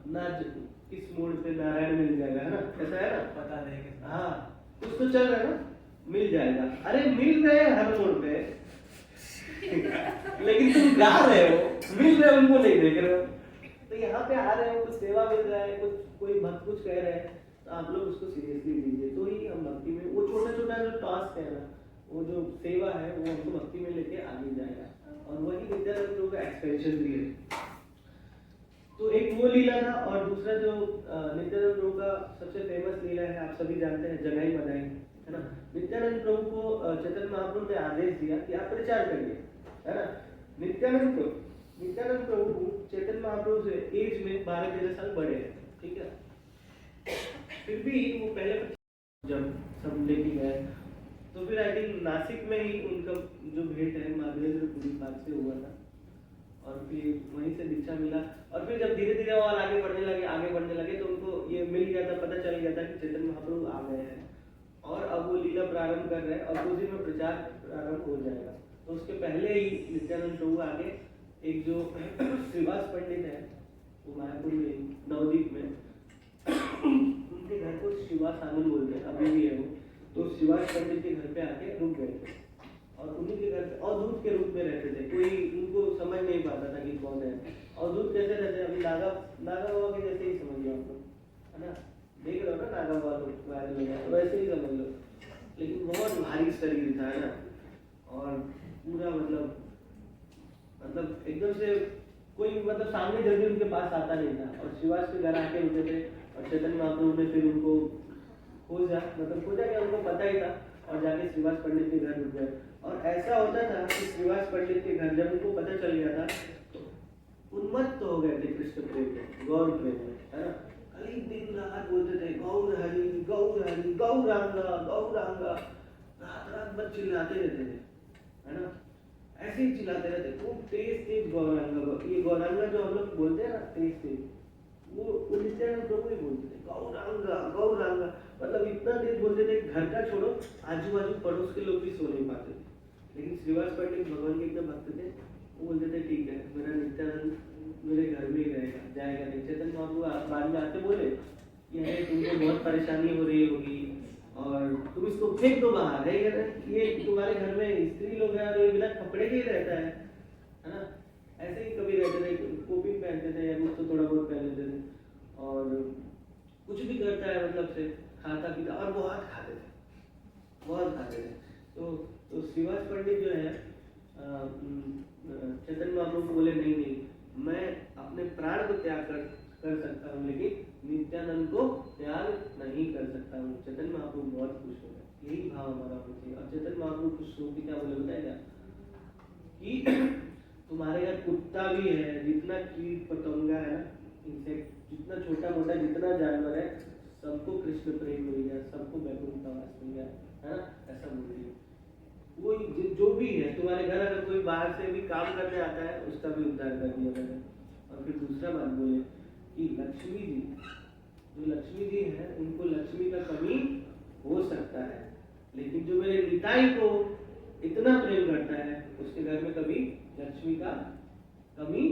नाच किस मोड़ पे नारायण मिल जाएगा, है ना, ऐसा है ना, पता नहीं। हाँ, कुछ तो चल रहा है ना, मिल जाएगा। अरे मिल रहे हैं हर मोड़ पे, लेकिन तुम गा रहे हो, मिल रहे हो, उनको नहीं देख रहे हो। तो यहाँ पे आ रहे हो, कुछ सेवा मिल रहा है, कुछ कोई भक्त कुछ कह रहे हैं, तो आप लोग उसको सीरियसली लीजिए। तो ही हम भक्ति में वो छोटा छोटा जो टास्क है ना, वो जो सेवा है वो हमको भक्ति में लेके आगे जाएगा, और वही नित्यानंद प्रभु का एक्सपेंशन भी है। तो एक वो लीला था, और दूसरा जो नित्यानंद प्रभु का सबसे फेमस लीला है, आप सभी जानते हैं, जगाई मदाई, है ना। नित्यानंद प्रभु को चैतन्य महाप्रभु ने आदेश दिया कि आप प्रचार करिए, है ना। नित्यानंद प्रभु चैतन्य महाप्रभु से एज में 12-13 साल बड़े हैं, ठीक है। फिर भी वो पहले जब सब लेके गए तो फिर आई थिंक नासिक में ही उनका जो भेंट है महावीरेंद्र पुरी पाठ से हुआ था। और फिर वहीं से दीक्षा मिला। और फिर जब धीरे धीरे और आगे बढ़ने लगे तो उनको ये मिल गया था, पता चल गया था कि चैतन्य महाप्रभु आ गए हैं और अब वो लीला प्रारंभ कर रहे हैं और कुछ दिन में प्रचार प्रारंभ हो जाएगा। तो उसके पहले ही नित्यानंद प्रभु आगे एक जो श्रीवास पंडित है वो मायापुर में नवदीप में उनके घर को श्रीवास आनंद बोलते हैं, अभी भी है वो। तो श्रीवास पंडित के घर पे आके रुक गए थे और उन्हीं के घर पे अवधूत के रूप में रहते थे। कोई उनको समझ नहीं पाता था कि कौन है। अवधूत कैसे रहते हैं, अभी नागा बाबा के जैसे ही समझ लो आप लोग, है ना, देख रहे हो ना नागा बाबा लोग वायरल हो गया, वैसे ही समझ लो। लेकिन बहुत भारी शरीर था, है ना, और पूरा मतलब एकदम से कोई मतलब सामने जल्दी उनके पास आता नहीं था। और श्रीवास के घर आके रुके थे और चैतन्य महाप्रभु ने फिर उनको खोजा कि उनको पता ही था और जाके श्रीवास पंडित के घर रुक गए। और ऐसा होता था कि श्रीवास पंडित के घर जब उनको पता चल गया था तो उन्मत्त हो गए थे कृष्ण प्रेम में, गौर प्रेम में, है ना। कई दिन रात बोलते थे गौर हरि गौर हरि गौरांगा गौरांगा, रात भर चिल्लाते रहते थे, है ना, ऐसे ही चिल्लाते रहते, खूब तेज गौरांगा। ये गौरांगा जो हम लोग बोलते हैं ना तेज, वो नित्यानंद प्रभु ही बोलते थे गौरांगा गौरांगा, मतलब इतना तेज बोलते थे घर का छोड़ो आजू बाजू पड़ोस के लोग भी सो नहीं पाते थे। लेकिन श्रीवास पंडित भगवान के एकदम भक्त थे, वो बोलते थे ठीक है मेरा नित्यानंद मेरे घर में ही रहेगा, जाएगा नहीं। चैतन्य महाप्रभु बाद में आते बोले कि अरे तुमको बहुत परेशानी हो रही होगी और तुम इसको फेंक दो बाहर, है ये तुम्हारे घर में स्त्री लोग हैं और ये बिना कपड़े के ही रहता है ना। ऐसे ही कभी रहते थे, टोपी पहनते थे या कुछ तो थोड़ा बहुत पहन लेते थे और कुछ भी करता है मतलब से खाता पीता और बहुत खाते थे। तो श्रीवास पंडित जो है चैतन्य महाप्रभु को बोले नहीं मैं अपने प्राण को त्याग कर सकता हूँ लेकिन नित्यानंद को त्याग नहीं कर सकता हूँ। चैतन्य महाप्रभु बहुत खुश हो गए, यही भाव हमारा होना चाहिए। और चैतन्य महाप्रभु खुश हो के क्या बोले बताएगा कि तुम्हारे घर कुत्ता भी है, जितना कीट पतंगा है ना, इंसेक्ट, जितना छोटा मोटा जितना जानवर है सबको कृष्ण प्रेम मिल गया, सबको वैकुंठ का वास मिल गया, है ना, ऐसा बोल रही है। वो जो भी है तुम्हारे घर अगर कोई बाहर से भी काम करने आता है उसका भी उद्धार कर दिया मैंने। और फिर दूसरा बात बोले कि लक्ष्मी जी है उनको लक्ष्मी का कमी हो सकता है, लेकिन जो मेरे निताई को इतना प्रेम करता है उसके घर में कभी लक्ष्मी का कमी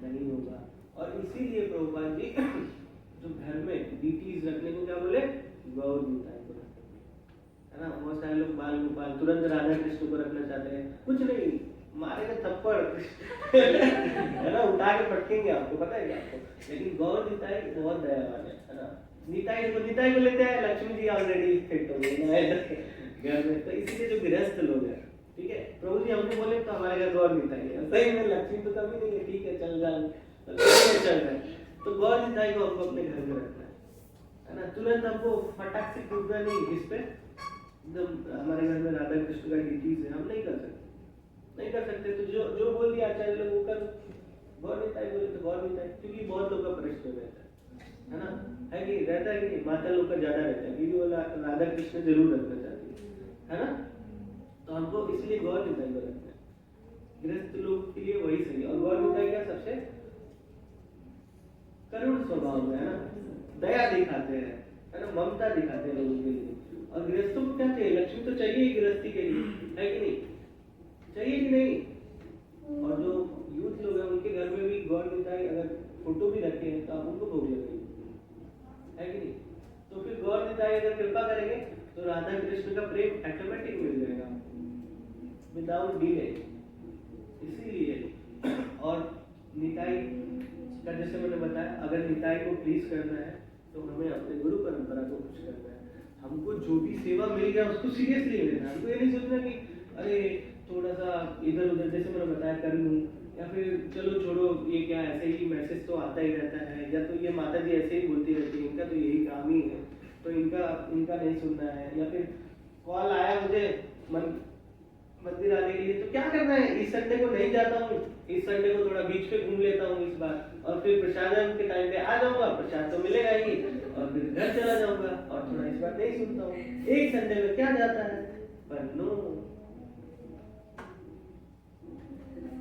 नहीं होगा। और इसीलिए प्रभुपाद जी जो घर में डीटीज रखने को क्या बोले, गौर निताई को रखने, है ना। बहुत सारे लोग बाल गोपाल तुरंत राधा कृष्ण को रखना चाहते हैं, कुछ नहीं मारेगा थप्पड़ है ना, उठा के पटकेंगे आपको, पता है क्या आपको। लेकिन गौर निताई बहुत दयावान है ना। निताई को लेते हैं, लक्ष्मी जी ऑलरेडी फिट हो गई घर में। तो इसीलिए जो गृहस्थ लोग हैं, ठीक है, प्रभु जी हमको बोले तो हमारे घर गौर निताई है, सही में लक्ष्मी तो कभी नहीं है, ठीक है चल जाए तो चल रहा है। तो गौर निताई को हमको अपने घर में रखना है ना। तुरंत हमको फटाक से कूदना नहीं, इस पे एकदम हमारे घर में राधा कृष्ण का डीटीज है, हम नहीं कर सकते। तो जो बोल दिया आचार्य लोग वो कर, गौर निताई बोले तो गौर निताई, क्योंकि बहुत लोग का प्रश्न रहता है ना, है कि रहता है कि माता लोग का ज्यादा रहता है, क्योंकि वो राधा कृष्ण जरूर रखना चाहती है ना। तो हमको इसलिए गौर निताई को रखना है, गृहस्थ लोग के लिए वही सही। और गौर निताई क्या सबसे करुण स्वभाव में, है ना, दया दिखाते हैं, है ना, ममता दिखाते हैं लोगों के लिए। और गृहस्थों को क्या चाहिए, लक्ष्मी तो चाहिए ही गृहस्थी के लिए, है कि नहीं, चाहिए कि नहीं। और जो यूथ लोग हैं उनके घर में भी गौर निताई अगर फोटो भी रखे हैं तो आप उनको भोग लगाइए, है कि नहीं। तो फिर गौर निताई अगर कृपा करेंगे तो राधा कृष्ण का प्रेम ऑटोमेटिक मिल जाएगा विदाउट डिले। इसीलिए और निताई का जैसे मैंने बताया, अगर निताई को प्लीज करना है तो हमें अपने गुरु परंपरा को खुश करना है। हमको जो भी सेवा मिल गया उसको सीरियसली लेना है। हमको ये नहीं सोचना कि अरे थोड़ा सा इधर उधर जैसे मैंने बताया कर लूँ, या फिर चलो छोड़ो ये क्या ऐसे ही मैसेज तो आता ही रहता है, या तो ये माता जी ऐसे ही बोलती रहती है, इनका तो यही काम ही है तो इनका नहीं सुनना है। या फिर कॉल आया मुझे मंदिर आने के लिए तो क्या करना है, इस संडे को नहीं जाता हूँ, इस संडे को थोड़ा बीच पे घूम लेता हूँ इस बार, और फिर प्रसादन के टाइम पे आ जाऊंगा, प्रसाद तो मिलेगा ही, और फिर घर चला जाऊंगा और थोड़ा इस बार नहीं सुनता हूँ। एक संडे में क्या जाता है, पर नो,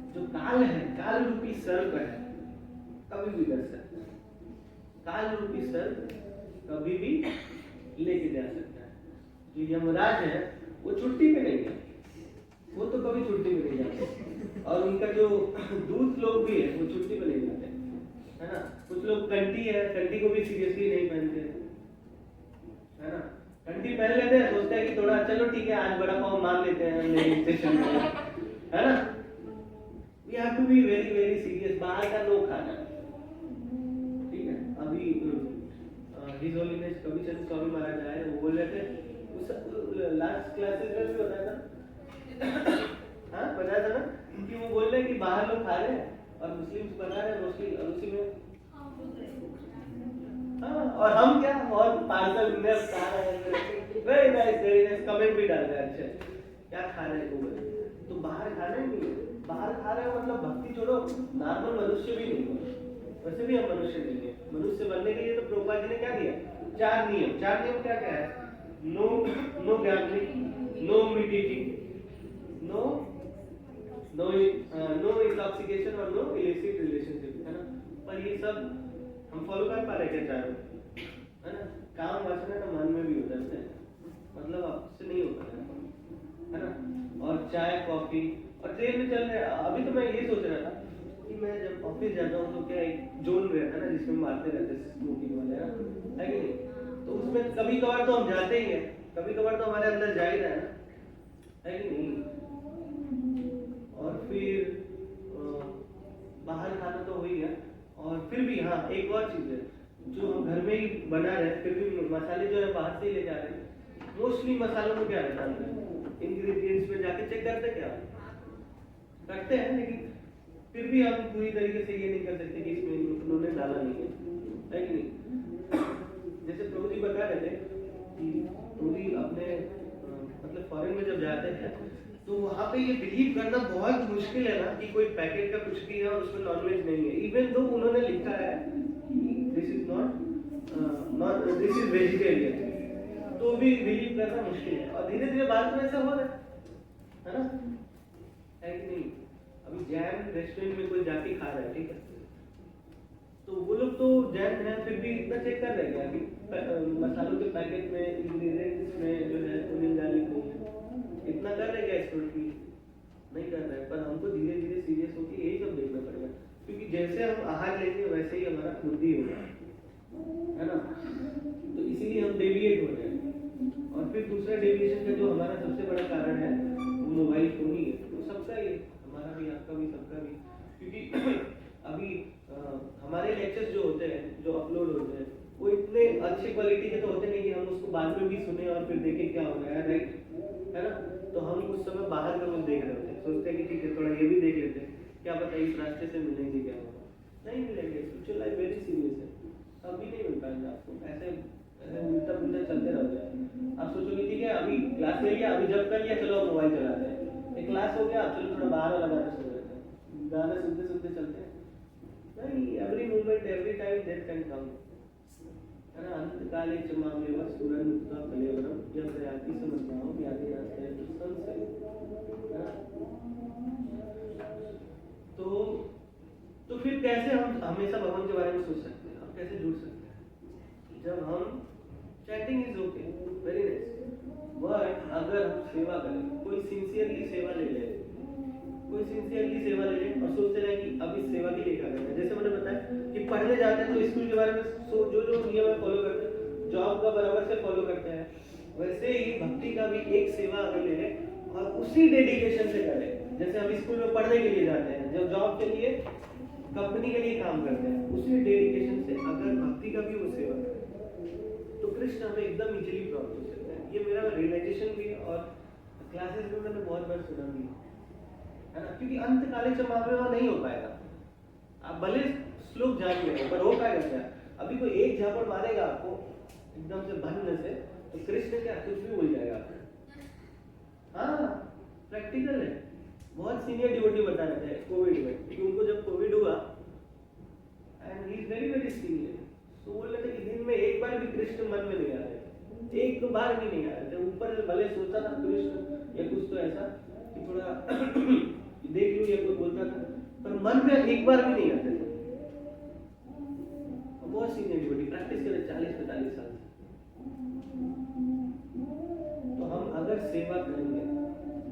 जो काल है, काल रूपी सर्प है, कभी भी कर सकता है। काल रूपी सर्प कभी भी लेके जा सकता है। जो यमराज है वो छुट्टी पे नहीं है, वो तो कभी छुट्टी पे नहीं जाते। और उनका जो दूत लोग भी है वो छुट्टी पे नहीं जाते, है ना। कुछ लोग कंठी है, कंठी को भी सीरियसली नहीं पहनते, है ना। कंठी पहन लेते हैं, सोचते हैं कि थोड़ा चलो ठीक है आज बड़ा पाव मार लेते हैं मेरे स्टेशन पे, है ना। We have to be very very serious. बाहर का नो खाना, ठीक है। अभी हिज होलीनेस कभी चंद स्वामी महाराज आए, वो बोल रहे थे उस लास्ट क्लासेस में भी बताया था हाँ बताया था ना कि वो बोल रहे हैं कि बाहर लोग खा रहे हैं और मुस्लिम्स बना रहे हैं मोस्टली, और उसी में हाँ, और हम क्या और पार्सल में खा रहे हैं। वेरी नाइस कमेंट भी डाल रहे हैं, अच्छा क्या खा रहे हैं वो। तो बाहर खाना ही नहीं है, बाहर खा रहे हो मतलब भक्ति छोड़ो, नॉर्मल मनुष्य भी नहीं हो। वैसे भी हम मनुष्य नहीं है। मनुष्य बनने के लिए तो प्रभुपाद जी ने क्या दिया, 4 नियम। 4 नियम क्या क्या है? No gambling, no meat eating, no intoxication और नो इलिसिट रिलेशनशिप, है ना। पर ये सब हम फॉलो कर पा रहे क्या चारों, है ना। काम वासना तो मन में भी होता है, मतलब आपसे नहीं होता है ना। और चाय कॉफी, और ट्रेन में चल रहे अभी तो मैं ये सोच रहा था कि मैं जब ऑफिस जाता हूँ तो क्या एक जोन रहता है ना जिसमें मारते रहते हैं स्मोकिंग वाले, है कि नहीं। तो उसमें कभी कभार तो हम जाते ही हैं, कभी कभार तो हमारे अंदर जा ही रहा है कि नहीं। और फिर बाहर खाना तो हो ही है, और फिर भी हाँ एक और चीज़ है जो हम घर में ही बना रहे हैं, फिर भी मसाले जो है बाहर से ही ले जा रहे हैं। मोस्टली मसालों में क्या रहता है, इंग्रेडिएंट्स में जाके चेक करते क्या करते हैं, लेकिन फिर भी हम पूरी तरीके से ये नहीं कर सकते कि इसमें उन्होंने डाला नहीं है कि नहीं। जैसे प्रभु जी बता रहे थे कि प्रभु जी अपने मतलब फॉरेन में जब जाते हैं तो वहाँ पे ये बिलीव करना बहुत मुश्किल है ना कि कोई पैकेट का कुछ भी है और उसमें नॉनवेज नहीं है। इवन दो उन्होंने लिखा है this is not this is vegetarian, तो भी बिलीव करना मुश्किल है। और धीरे धीरे बाद में ऐसा हो रहा है ना, है कि नहीं। अभी जैन रेस्टोरेंट में कोई जाके खा रहा है, ठीक है, तो वो लोग तो जैन है फिर भी इतना चेक कर रहे हैं कि मसालों के पैकेट में इंग्रेडिएंट्स में जो है अनियन गार्लिक नहीं है, इतना कर रहे क्या एक्सपर्ट की नहीं कर रहे हैं। पर हमको धीरे धीरे सीरियस होकर यही सब देखना पड़ेगा, क्योंकि जैसे हम आहार लेंगे वैसे ही हमारा बुद्धि होगा, है ना। तो इसीलिए हम डेविएट हो रहे हैं। और फिर दूसरा डेविएशन का जो हमारा सबसे बड़ा कारण है वो मोबाइल फोन ही है। वो सबका ही, हमारा भी, आपका भी, सबका भी। क्योंकि अभी हमारे लेक्चर्स जो होते हैं, जो अपलोड होते हैं, वो इतने अच्छी क्वालिटी के तो होते नहीं कि हम उसको बाद में भी सुने और फिर देखें क्या हो रहा है, राइट, है ना। तो हम उस समय बाहर का कुछ देख रहे होते हैं, सोचते हैं कि ठीक है थोड़ा ये भी देख लेते हैं, क्या पता इस रास्ते से मिलेंगे, क्या होगा, नहीं मिलेंगे। स्पिरिचुअल लाइफ वेरी सीरियस है, कभी नहीं मिल पाएगा आपको। ऐसे उल्टा पुल्टा चलते रहोगे। आप सोचोगे ठीक है अभी क्लास ले लिया, अभी जब कर लिया चलो मोबाइल चलाते हैं, एक क्लास हो गया चलो थोड़ा बाहर वाला गाना सुन लेते हैं, गाना सुनते सुनते चलते हैं। नहीं, every moment every time death can come, है ना। अंतकाले च मामलेव सूरमुक्ता कलेवरम जब प्रयाति समझाओ व्याधि रास्ते संशय, है ना। तो फिर कैसे हम हमेशा भगवान के बारे में सोच सकते हैं, हम कैसे जुड़ सकते हैं जब हम chatting is okay very nice, but अगर हम सेवा करें, कोई सिंसियरली सेवा ले ले, कोई सिंसियरली सेवा ले ले और सोचते रहे कि अब इस सेवा के लिए क्या करना है। जैसे मैंने बताया कि पढ़ने जाते हैं तो स्कूल के बारे में जो जो नियम है फॉलो करते हैं, जॉब का बराबर से फॉलो करते हैं, वैसे ही भक्ति का भी एक सेवा अगर ले ले और उसी डेडिकेशन से करें। जैसे हम स्कूल में पढ़ने के लिए जाते हैं, जब जॉब के लिए कंपनी के लिए काम करते हैं, उसी डेडिकेशन से अगर भक्ति का भी वो सेवा करें तो कृष्ण हमें एकदम इजीली प्राप्त हो सकता है। ये मेरा रियलाइजेशन भी और क्लासेस में मैंने बहुत बार सुना भी, है ना। क्योंकि अंतकालीन समावेश नहीं हो पाएगा, आप भले श्लोक जान गए पर हो पाएगा क्या। अभी कोई एक झापड़ मारेगा आपको एकदम से भन्न से, तो कृष्ण क्या कुछ भी बोल जाएगा आपको। हाँ प्रैक्टिकल है। बहुत सीनियर डिवोटी बता रहे थे कोविड में, क्योंकि उनको जब कोविड हुआ and he is very very senior, तो बोल रहे थे कि दिन में एक बार भी कृष्ण मन में नहीं आ रहे, एक बार भी नहीं आ रहे थे। ऊपर से भले सोचा था कृष्ण या कुछ तो ऐसा कि थोड़ा देख लूं या कोई बोलता था, पर मन में एक बार भी नहीं आते थे। बहुत सीनियरिटी प्रैक्टिस करें 40-45 साल से। तो हम अगर सेवा करेंगे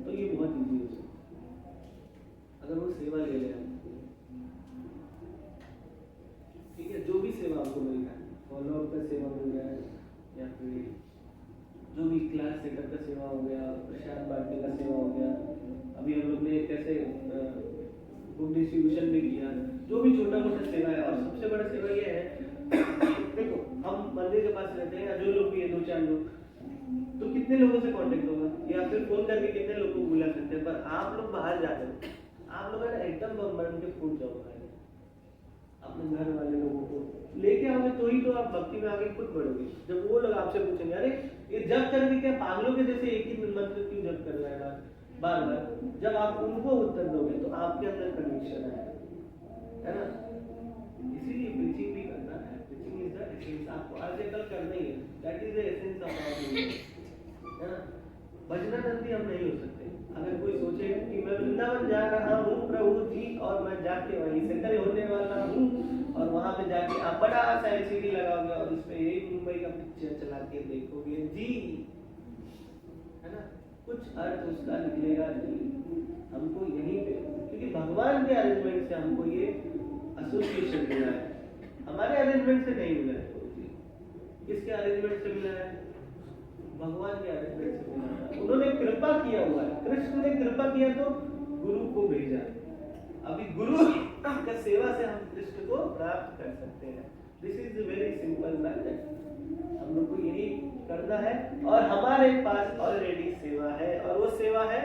तो ये बहुत इजी हो सकता है, अगर वो सेवा ले लें हम, ठीक है, जो भी सेवा आपको मिल रहा है, फॉलोअप का सेवा मिल रहा है या फिर जो भी क्लास सेटअप का सेवा हो गया, प्रसाद बांटने का सेवा हो गया, अभी हम लोग ने कैसे बुक डिस्ट्रीब्यूशन भी किया, जो भी छोटा मोटा सेवा है। और सबसे बड़ा सेवा ये है, देखो हम मंदिर के पास रहते हैं, जो लोग भी है 2-4 लोग, तो कितने लोगों से कांटेक्ट होगा या फिर फोन करके कितने लोगों को बुला सकते हैं। पर आप लोग बाहर जाते हो, आप लोग ना एकदम बम के फूट जाओगे, अपने घर वाले लोगों को लेके आओगे तो ही तो आप भक्ति में आगे खुद बढ़ोगे। जब वो लोग आपसे पूछेंगे अरे ये जप करके क्या पागलों के जैसे एक ही मंत्र क्यों जप कर रहा है बार बार, जब आप उनको उत्तर दोगे तो आपके अंदर कन्विक्शन आएगा, है ना। इसीलिए प्रीचिंग भी करना है, प्रीचिंग इज द एसेंस, आपको आज कल करना ही है, that is the essence of our meaning, है ना। भजनानंदी हम नहीं हो सकते। अगर कोई सोचे कि मैं वृंदावन जा रहा हूँ प्रभु जी और मैं जाके वहीं सेटल होने वाला हूँ और वहां पे जाके आप बड़ा सा एलसीडी लगाओगे और उसमें एक मुंबई का पिक्चर चला के देखोगे जी, है ना, कुछ अर्थ उसका निकलेगा नहीं। हमको यहीं पे, क्योंकि भगवान के अरेंजमेंट से हमको ये एसोसिएशन मिला है, हमारे अरेंजमेंट से नहीं मिला है। किसके अरेंजमेंट से मिला है? भगवान के अरेंजमेंट से मिला है। उन्होंने कृपा किया हुआ है, कृष्ण ने कृपा किया तो गुरु को भेजा। अभी गुरु का सेवा से हम कृष्ण को प्राप्त कर सकते हैं। This is very simple method, हम लोग को यही करना है और हमारे पास ऑलरेडी सेवा है, और वो सेवा है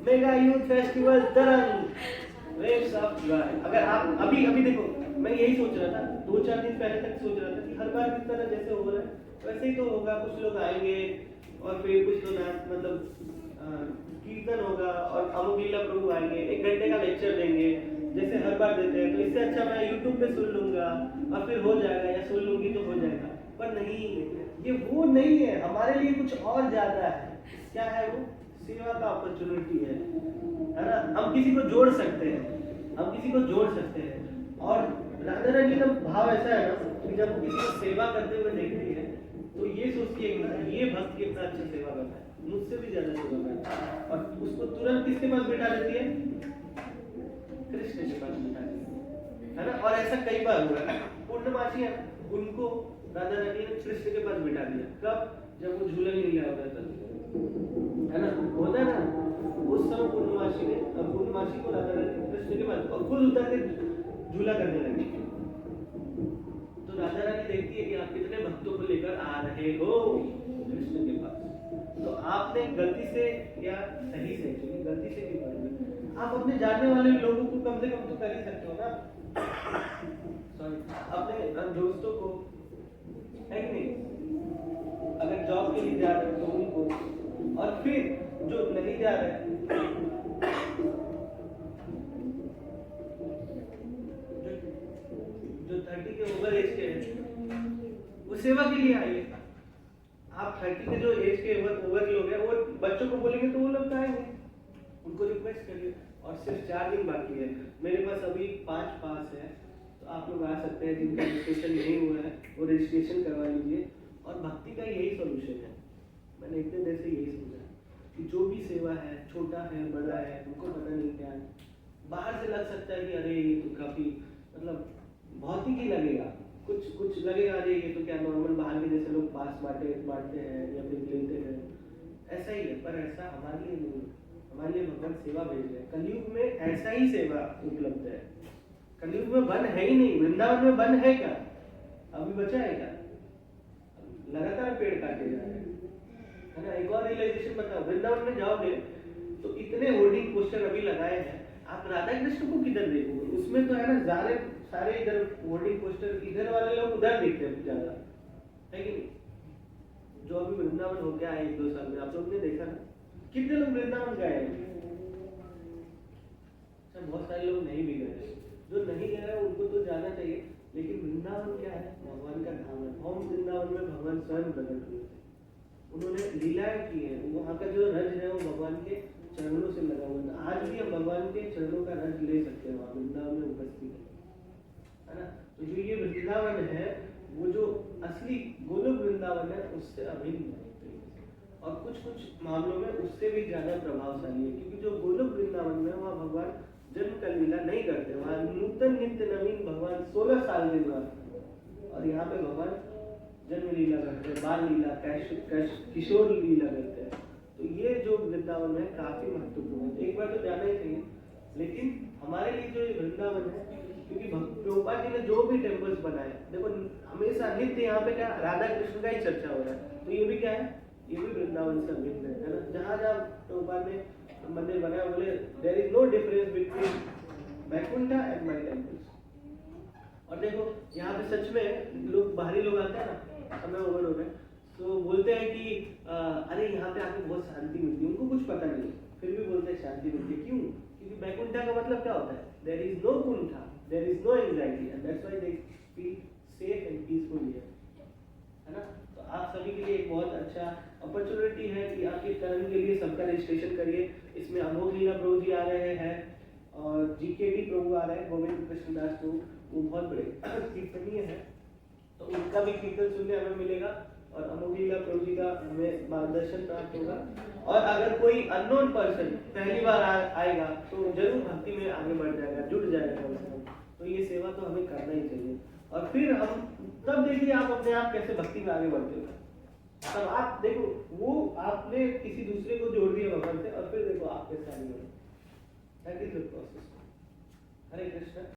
मेगा यूथ फेस्टिवल तरंग वेव्स ऑफ जॉय। अगर आप अभी देखो, मैं यही सोच रहा था 2-4 दिन पहले तक सोच रहा था कि हर बार की तरह जैसे हो रहा है वैसे ही तो होगा, कुछ लोग आएंगे और फिर कुछ तो मतलब कीर्तन होगा और अमुक प्रभु आएंगे, 1 घंटे का लेक्चर देंगे जैसे हर बार देते हैं, तो इससे अच्छा मैं YouTube पे सुन लूंगा और फिर हो जाएगा, या सुन लूंगी तो हो जाएगा। पर नहीं, ये वो नहीं है, हमारे लिए कुछ और ज्यादा है। क्या है वो? सेवा का अपॉर्चुनिटी है ना। हम किसी को जोड़ सकते हैं, हम किसी को जोड़ सकते हैं। और राधा रानी का भाव ऐसा है ना कि जब किसी को सेवा करते हुए देखती है तो ये सोचती है कि ये भक्त कितना अच्छा सेवा करता है, मुझसे भी ज्यादा सेवा करता है, और उसको तुरंत किसके पास बिठा देती है? कृष्ण के पास बिठा देती है ना। और ऐसा कई बार हुआ है, पूर्णमासी है उनको राधा रानी ने कृष्ण के पास बिठा दिया। कब? जब वो झूला नहीं लिया होता था, है ना, होता है ना, उस समय पूर्णमासी को राधा रानी कृष्ण के पास और खुद उतर के झूला करने लगी। तो राधा रानी देखती है कि आप कितने भक्तों को लेकर आ रहे हो कृष्ण के पास, तो आपने गलती से या सही से, क्योंकि गलती से क्यों करोगे, आप अपने जानने वाले लोगों को कम से कम तो कर ही सकते हो ना। सॉरी, अपने दोस्तों को, है कि नहीं, अगर जॉब के लिए जा रहे हो तो उनको, और फिर जो नहीं जा रहे, जो 30 के ओवर एज के हैं वो सेवा के लिए आइए। आप 30 के जो एज के ओवर लोग हैं वो बच्चों को बोलेंगे तो वो लोग आएंगे, उनको रिक्वेस्ट करिए। और सिर्फ 4 दिन बाकी है, मेरे पास अभी 5 पास है, तो आप लोग आ सकते हैं। जिनका रजिस्ट्रेशन नहीं हुआ है वो रजिस्ट्रेशन करवा लीजिए। और भक्ति का यही सॉल्यूशन है, मैंने इतने देर से यही सोचा कि जो भी सेवा है, छोटा है बड़ा है, हमको पता नहीं क्या है, बाहर से लग सकता है कि अरे ये तो काफी मतलब भौतिक ही लगेगा, कुछ लगेगा अरे ये तो क्या नॉर्मल बाहर के जैसे लोग पास बांटते हैं या फिर लेते हैं, ऐसा ही है। पर ऐसा हमारे लिए नहीं, हमारे लिए भगवान सेवा भेज रहे हैं। कलयुग में ऐसा ही सेवा उपलब्ध है। कलयुग में वन है ही नहीं, वृंदावन में वन है क्या? अभी बचा है क्या? लगातार पेड़ काटे जा रहे हैं, है ना। एक और रियलाइजेशन बताओ, वृंदावन में जाओगे तो इतने होर्डिंग पोस्टर अभी लगाए हैं, आप राधा कृष्ण को किधर देखोगे? उसमें तो है ना सारे इधर होर्डिंग पोस्टर, इधर वाले लोग उधर दिखते हैं ज्यादा, है कि नहीं। जो अभी वृंदावन हो गया है 1-2 साल में, आप लोग ने देखा ना कितने लोग वृंदावन गए हैं। बहुत सारे लोग नहीं भी गए, जो नहीं गए उनको तो जाना चाहिए। लेकिन वृंदावन क्या है? भगवान का धाम है। हम वृंदावन में भगवान स्वयं प्रकट हुए थे, उन्होंने लीलाएं की है। वहाँ का जो रज है वो भगवान के चरणों से लगा हुआ था। आज भी हम भगवान के चरणों का रस ले सकते हैं वहाँ वृंदावन में उपस्थित है ना। तो जो ये वृंदावन है वो जो असली गोलोक वृंदावन है उससे अभिन्न है और कुछ कुछ मामलों में उससे भी ज्यादा प्रभावशाली है, क्योंकि जो गोलोक वृंदावन में वहाँ भगवान जन्म का लीला नहीं करते, वहाँ नूतन नित्य नवीन भगवान 16 साल के बाद, और यहाँ पे भगवान जन्म लीला करते हैं, बाल लीला, किशोर लीला करते हैं। तो ये जो वृंदावन है काफी महत्वपूर्ण है, एक बार तो जाना ही चाहिए। लेकिन हमारे लिए जो ये वृंदावन है, क्योंकि प्रभुपाद जी ने जो भी टेम्पल्स बनाए, देखो हमेशा नित्य यहाँ पे क्या राधा कृष्ण का ही चर्चा हो रहा है, तो ये भी क्या है, ये भी वृंदावन से अभिन्न है ना। जहाँ जहाँ प्रभुपाद ने मंदिर बनाया बोले there is no difference between Vaikuntha and my temples. और देखो यहाँ पे सच में लोग बाहरी लोग आते हैं ना, समय ओवर हो रहा है, तो बोलते हैं कि अरे यहाँ पे आके बहुत शांति मिलती है, उनको कुछ पता नहीं फिर भी बोलते हैं शांति मिलती है। क्यों? क्योंकि वैकुंठा का मतलब क्या होता है, देयर इज नो कुंठा, there is no anxiety, and that's why they feel safe and peaceful here, है ना। तो आप सभी के लिए एक बहुत अच्छा अपॉर्चुनिटी है कि आपके कर्म के लिए सबका रजिस्ट्रेशन करिए। इसमें अमोघ लीला प्रभु जी आ रहे हैं और जीकेडी प्रभु आ रहे हैं, गोविंद कृष्णदास प्रभु, वो बहुत बड़े कीर्तनीय है, तो उनका भी कीर्तन सुनने हमें मिलेगा और अमोघ लीला प्रभु जी का हमें मार्गदर्शन प्राप्त होगा। और अगर कोई अननोन पर्सन पहली बार आएगा तो जरूर भक्ति में आगे बढ़ जाएगा, जुड़ जाएगा, तो ये सेवा तो हमें करना ही चाहिए। और फिर हम तब देखिए आप अपने आप कैसे भक्ति में आगे बढ़ते हो, तब आप देखो वो आपने किसी दूसरे को जोड़ दिया भगवान से, और फिर देखो आप कैसे आगे बढ़े। That is the process. Hare Krishna.